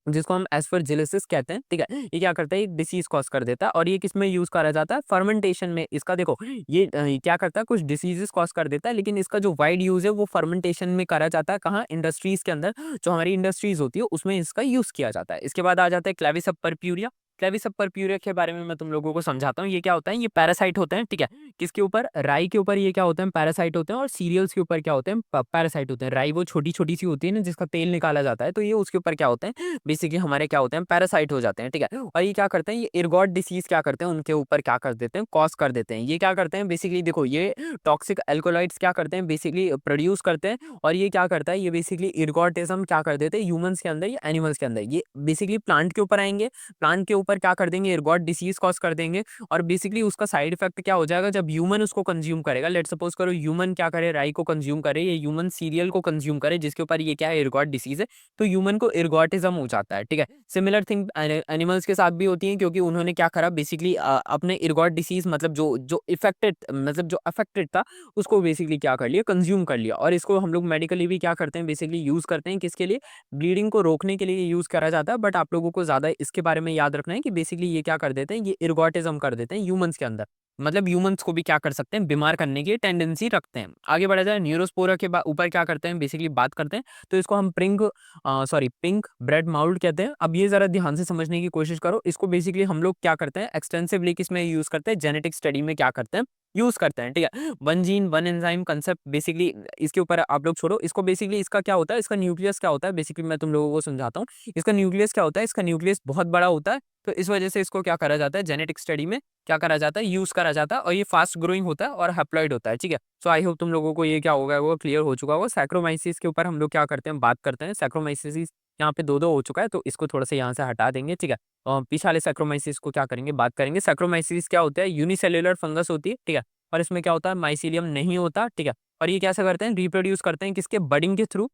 जिसको हम एस्परजिलोसिस कहते हैं, ठीक है। ये क्या करता है, एक डिसीज कॉज कर देता है और ये किसमें यूज करा जाता है, फर्मेंटेशन में। इसका देखो ये क्या करता है, कुछ डिसीजेस कॉज कर देता है, लेकिन इसका जो वाइड यूज है वो फर्मेंटेशन में करा जाता है। कहाँ, इंडस्ट्रीज के अंदर, जो हमारी इंडस्ट्रीज होती है उसमें इसका यूज किया जाता है। इसके बाद आ जाता है क्लेविस परप्यूरिया। क्लेविस परप्यूरिया के बारे में मैं तुम लोगों को समझाता हूँ। ये क्या होता है, ये पैरासाइट होते हैं, ठीक है। किसके ऊपर, राई के ऊपर ये क्या होते हैं, पैरासाइट होते हैं। और सीरियल्स के ऊपर क्या होते हैं, पैरासाइट होते हैं। राई वो छोटी छोटी सी होती है ना, जिसका तेल निकाला जाता है, तो ये उसके ऊपर क्या होते हैं, बेसिकली हमारे क्या होते हैं, पैरासाइट हो जाते हैं, ठीक है। और ये क्या करते हैं, ये इरगॉट डिसीज क्या करते हैं, उनके ऊपर क्या कर देते हैं, कॉज कर देते हैं। ये क्या करते हैं, बेसिकली देखो ये टॉक्सिक एल्कोलाइड्स क्या करते हैं, बेसिकली प्रोड्यूस करते हैं। और ये क्या करता है, ये बेसिकली इरगॉटिज्म क्या कर देते हैं, ह्यूमंस के अंदर या एनिमल्स के अंदर। ये बेसिकली प्लांट के ऊपर आएंगे, प्लांट के ऊपर क्या कर देंगे, इरगॉट डिसीज कॉज कर देंगे। और बेसिकली उसका साइड इफेक्ट क्या हो जाएगा, जब ह्यूमन उसको कंज्यूम करेगा। लेट सपोज करो ह्यूमन क्या करे, राई को कंज्यूम करे, ये ह्यूमन सीरियल को कंज्यूम करे जिसके ऊपर ये क्या है, इरगॉट डिसीज है, तो ह्यूमन को इरगॉटिज्म हो जाता है, ठीक है। सिमिलर थिंग एनिमल्स के साथ भी होती है, क्योंकि उन्होंने क्या करा, बेसिकली अपने इरगॉट डिसीज मतलब जो जो इफेक्टेड मतलब जो अफेक्टेड था, उसको बेसिकली क्या कर लिया, कंज्यूम कर लिया। और इसको हम लोग मेडिकली भी क्या करते हैं, बेसिकली यूज करते हैं, किसके लिए, ब्लीडिंग को रोकने के लिए यूज करा जाता है। बट आप लोगों को ज्यादा इसके बारे में याद रखना है कि बेसिकली ये क्या कर देते हैं, ये इरगॉटिज्म कर देते हैं ह्यूमंस के अंदर। मतलब ह्यूमंस को भी क्या कर सकते हैं, बीमार करने की टेंडेंसी रखते हैं। आगे बढ़ा जाए, न्यूरोस्पोरा के ऊपर क्या करते हैं, बेसिकली बात करते हैं। तो इसको हम पिंक ब्रेड माउल्ड कहते हैं। अब ये जरा ध्यान से समझने की कोशिश करो। इसको बेसिकली हम लोग क्या करते हैं, एक्सटेंसिवली किसमें यूज करते हैं, जेनेटिक स्टडी में क्या करते हैं, यूज करते हैं, ठीक है। One gene one enzyme concept, basically इसके ऊपर आप लोग छोड़ो इसको। बेसिकली इसका क्या होता है, इसका न्यूक्लियस क्या होता है, बेसिकली मैं तुम लोगों को समझाता हूँ। इसका न्यूक्लियस क्या होता है, इसका न्यूक्लियस बहुत बड़ा होता है। तो इस वजह से इसको क्या करा जाता है, जेनेटिक स्टडी में क्या करा जाता है, यूज करा जाता है। और ये फास्ट ग्रोइंग होता है और हैप्लॉइड होता है, ठीक है। सो आई होप तुम लोगों को ये क्या होगा, वो क्लियर हो चुका होगा। सैक्रोमाइसिस के ऊपर हम लोग क्या करते हैं, बात करते हैं। सैक्रोमाइसिस यहाँ पे दो दो हो चुका है, तो इसको थोड़ा सा यहाँ से हटा देंगे, ठीक है। और पीछे वाले सैक्रोमाइसिस को क्या करेंगे, बात करेंगे। सैक्रोमाइसिस क्या होता है, यूनिसेल्युलर फंगस होती है, ठीक है। और इसमें क्या होता है, माइसीलियम नहीं होता, ठीक है। और ये कैसे करते हैं, रिप्रोड्यूस करते हैं किसके, बडिंग के थ्रू।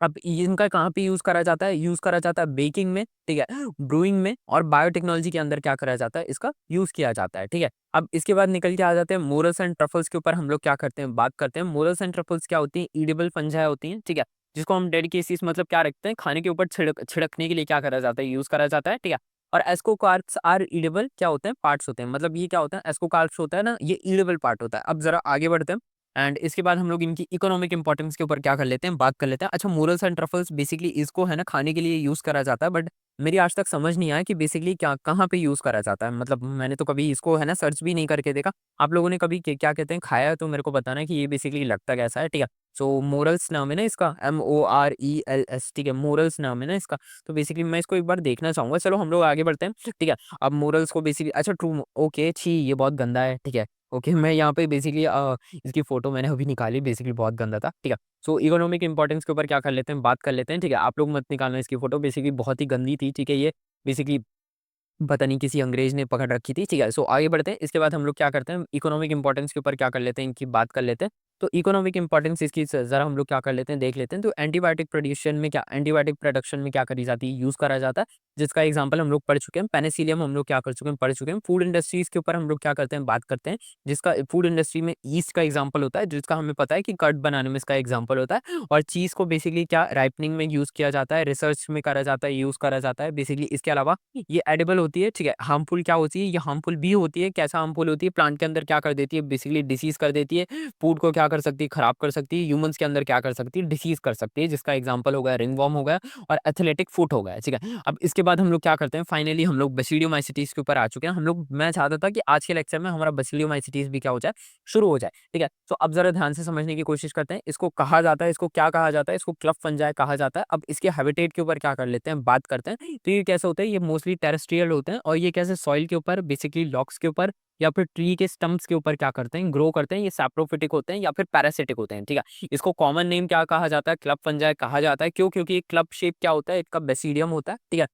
अब इनका कहाँ पे यूज़ करा जाता है, यूज़ करा जाता है बेकिंग में, ठीक है, ब्रूइंग में। और बायोटेक्नोलॉजी के अंदर क्या करा जाता है, इसका यूज़ किया जाता है, ठीक है। अब इसके बाद निकल के आ जाते हैं मोरल्स एंड ट्रफल्स के ऊपर। हम लोग क्या करते हैं, बात करते हैं। मोरल्स एंड ट्रफल्स क्या होती है, ईडेबल फंजाई होती हैं, ठीक है। जिसको हम डेडिकेसीज मतलब क्या रखते हैं, खाने के ऊपर छिड़कने के लिए क्या करा जाता है, यूज़ करा जाता है, ठीक है। और एस्कोकार्प्स आर ईडेबल क्या होते हैं, पार्ट्स होते हैं। मतलब ये क्या होता है, एस्कोकार्प्स होता है ना, ये ईडेबल पार्ट होता है। अब जरा आगे बढ़ते हैं। एंड इसके बाद हम लोग इनकी इकोनॉमिक इंपॉर्टेंस के ऊपर क्या कर लेते हैं, बात कर लेते हैं। अच्छा, मोरल्स एंड ट्रफल्स बेसिकली इसको है ना खाने के लिए यूज करा जाता है। बट मेरी आज तक समझ नहीं आया कि बेसिकली क्या कहाँ पे यूज करा जाता है। मतलब मैंने तो कभी इसको है ना सर्च भी नहीं करके देखा। आप लोगों ने कभी क्या कहते हैं खाया है, तो मेरे को बताना है कि ये बेसिकली लगता कैसा है, ठीक है। सो मोरल्स नाम है ना इसका, MORELS, ठीक है, मोरल्स नाम है ना इसका। तो बेसिकली मैं इसको एक बार देखना चाहूंगा। चलो हम लोग आगे बढ़ते हैं, ठीक है। अब मोरल्स को बेसिकली, अच्छा ट्रू, ओके, छी ये बहुत गंदा है, ठीक है। ओके, मैं यहाँ पे बेसिकली इसकी फ़ोटो मैंने अभी निकाली, बेसिकली बहुत गंदा था, ठीक है। सो इकोनॉमिक इंपॉर्टेंस के ऊपर क्या कर लेते हैं, बात कर लेते हैं, ठीक है। आप लोग मत निकालना इसकी फ़ोटो, बेसिकली बहुत ही गंदी थी, ठीक है। ये बेसिकली पता नहीं किसी अंग्रेज ने पकड़ रखी थी, ठीक है। सो आगे बढ़ते हैं। इसके बाद हम लोग क्या करते हैं, इकोनॉमिक इंपॉर्टेंस के ऊपर क्या कर लेते हैं, इनकी बात कर लेते हैं। तो इकोनॉमिक इंपॉर्टेंस इसकी ज़रा हम लोग क्या कर लेते हैं, देख लेते हैं। तो एंटीबायोटिक प्रोडक्शन में क्या करी जाती है, यूज़ करा जाता है। जिसका एग्जाम्पल हम लोग पढ़ चुके हैं, पेनिसिलियम हम लोग क्या कर चुके हैं, पढ़ चुके हैं। फूड इंडस्ट्रीज़ के ऊपर हम लोग क्या करते हैं, बात करते हैं। जिसका फूड इंडस्ट्री में ईस्ट का एग्जाम्पल होता है, जिसका हमें पता है कि कर्ड बनाने में इसका एग्जाम्पल होता है। और चीज़ को बेसिकली क्या राइपनिंग में यूज़ किया जाता है, रिसर्च में करा जाता है, यूज़ करा जाता है। बेसिकली इसके अलावा ये एडिबल होती है, ठीक है। हार्मफुल क्या होती है, ये हार्मफुल भी होती है। कैसा हार्मफुल होती है, प्लांट के अंदर क्या कर देती है, बेसिकली डिसीज कर देती है। फूड को क्या कर सकती है, खराब कर सकती है। ह्यूमंस के अंदर क्या कर सकती है, डिसीज कर सकती है। जिसका एग्जांपल हो गया रिंगवर्म हो गया और एथलेटिक फुट हो गया, ठीक है। अब इसके बाद हम लोग क्या करते हैं, फाइनली हम लोग बेसिडियोमाइसिटीज के ऊपर आ चुके हैं। मैं चाहता था कि आज के लेक्चर में हमारा बेसिडियोमाइसिटीज भी क्या हो जाए, शुरू हो जाए, ठीक है। तो अब जरा ध्यान से समझने की कोशिश करते हैं। इसको कहा जाता है, इसको क्या कहा जाता है, इसको क्लब फंजाई कहा जाता है। अब इसके हैबिटेट के ऊपर क्या कर लेते हैं, बात करते हैं। तो ये कैसे होते हैं, ये मोस्टली टेरेस्ट्रियल होते हैं। और ये कैसे सॉइल के ऊपर, बेसिकली लॉक्स के ऊपर या फिर ट्री के स्टम्प्स के ऊपर क्या करते हैं, ग्रो करते हैं। ये सैप्रोफिटिक होते हैं या फिर पैरासिटिक होते हैं, ठीक है। इसको कॉमन नेम क्या कहा जाता है, क्लब फंजाई कहा जाता है। क्यों, क्योंकि क्लब शेप क्या होता है, इसका बेसिडियम होता है, ठीक है।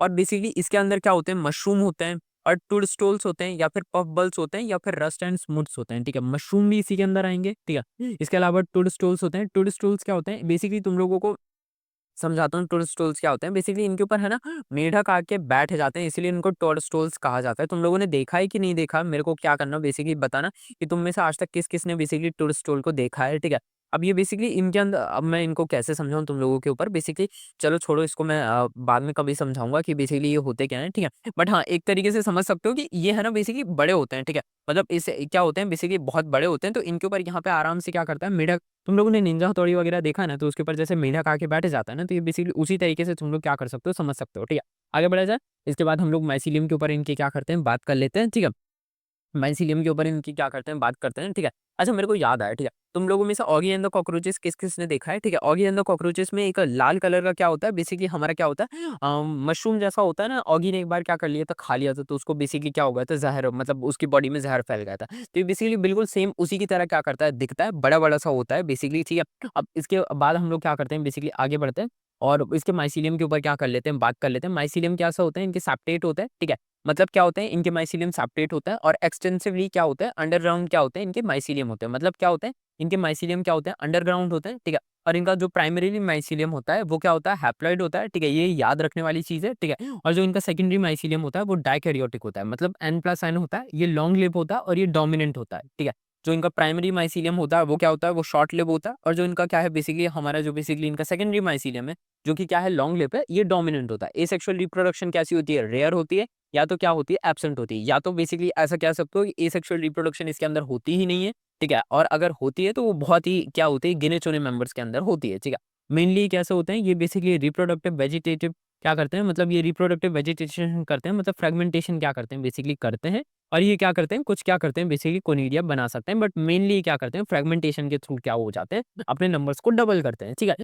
और बेसिकली इसके अंदर क्या होते हैं, मशरूम होते हैं और टूडस्टोल्स होते हैं या फिर पफ बल्स होते हैं या फिर रस्ट एंड स्मुट्स होते हैं, ठीक है। मशरूम भी इसी के अंदर आएंगे, ठीक है। इसके अलावा टूडस्टोल्स होते हैं। टूडस्टोल्स क्या होते हैं, बेसिकली तुम लोगों को समझाता हूँ। टोडस्टोल्स क्या होते हैं, बेसिकली इनके ऊपर है ना मेढक आके बैठ जाते हैं, इसलिए इनको टोडस्टोल्स कहा जाता है। तुम लोगों ने देखा है कि नहीं देखा, मेरे को क्या करना बेसिकली बताना कि तुम में से आज तक किस किस ने बेसिकली टोडस्टोल को देखा है, ठीक है। अब ये बेसिकली इनके अंदर, अब मैं इनको कैसे समझाऊँ तुम लोगों के ऊपर बेसिकली, चलो छोड़ो इसको, मैं बाद में कभी समझाऊँगा कि बेसिकली ये होते क्या हैं, ठीक है? बट हाँ, एक तरीके से समझ सकते हो कि ये है ना बेसिकली बड़े होते हैं, ठीक है? मतलब इससे क्या होते हैं बेसिकली बहुत बड़े होते हैं, तो इनके ऊपर यहाँ पे आराम से क्या करता है मेढक, तुम लोगों ने निंजा हथौड़ी वगैरह देखा है ना, तो उसके ऊपर जैसे मेढक आके बैठ जाता है ना, तो ये बेसिकली उसी तरीके से तुम लोग क्या कर सकते हो, समझ सकते हो, ठीक है? आगे बढ़ा जाए, इसके बाद हम लोग माइसीलियम के ऊपर इनके क्या करते हैं, बात कर लेते हैं, ठीक है? माइसीलियम के ऊपर इनकी क्या करते हैं, बात करते हैं, ठीक है? अच्छा मेरे को याद आया, ठीक है? तुम लोगों में से ऑगी एंड द कॉकरोचेस किस-किस ने देखा है, ठीक है? ऑगी एंड द कॉकरोचेस में एक लाल कलर का क्या होता है, बेसिकली हमारा क्या होता है, मशरूम जैसा होता है ना, ऑगी ने एक बार क्या कर लिया था, खा लिया था, तो उसको बेसिकली क्या हो गया था, ज़हर, मतलब उसकी बॉडी में ज़हर फैल गया था। तो ये बेसिकली बिल्कुल सेम उसी की तरह क्या करता है, दिखता है, बड़ा-बड़ा सा होता है बेसिकली, ठीक है? अब इसके बाद हम लोग क्या करते हैं, बेसिकली आगे बढ़ते हैं और इसके माइसीलियम के ऊपर क्या कर लेते हैं, बात कर लेते हैं। माइसीलियम कैसा होता है, इनके सेप्टेट होते हैं, ठीक है? मतलब क्या होते हैं, इनके माइसीलियम सेपरेट होता है और एक्सटेंसिवली क्या होता है, अंडरग्राउंड क्या होते हैं, इनके माइसीलियम होते हैं। मतलब क्या होता है, इनके माइसीलियम क्या होते हैं, अंडरग्राउंड होते हैं, ठीक है? और इनका जो प्राइमरीली माइसीलियम होता है, वो क्या होता है, हैप्लॉइड होता है, ठीक है? ये याद रखने वाली चीज़ है, ठीक है? और जो इनका सेकेंडरी माइसीलियम होता है, वो डाइकैरियोटिक होता है, मतलब N+N होता है, ये लॉन्ग लिव होता है और ये डोमिनेंट होता है, ठीक है? जो इनका प्राइमरी माइसीलियम होता है, वो क्या होता है, वो शॉर्ट लिव होता है और जो इनका क्या है बेसिकली, हमारा जो बेसिकली इनका सेकेंडरी माइसीलियम है, जो कि क्या है, लॉन्ग लिव है, ये डोमिनेंट होता है। एसेक्सुअल रिप्रोडक्शन कैसी होती है, रेयर होती है, या तो क्या होती है, एब्सेंट होती है, या तो बेसिकली ऐसा कह सकते हो कि एसेक्सुअल रिप्रोडक्शन इसके अंदर होती ही नहीं है, ठीक है? और अगर होती है तो वो बहुत ही क्या होती है, गिने-चुने मेंबर्स के अंदर होती है, ठीक है? मेनली कैसे होते हैं, ये बेसिकली रिप्रोडक्टिव वेजिटेटिव क्या करते हैं, मतलब ये रिप्रोडक्टिव वेजिटेशन करते हैं, मतलब फ्रेगमेंटेशन क्या करते हैं, बेसिकली करते हैं। और ये क्या करते हैं, कुछ क्या करते हैं, बेसिकली कोनिडिया बना सकते हैं, बट मेनली क्या करते हैं, फ्रेगमेंटेशन के थ्रू क्या हो जाते हैं, अपने नंबर्स को डबल करते हैं, ठीक है?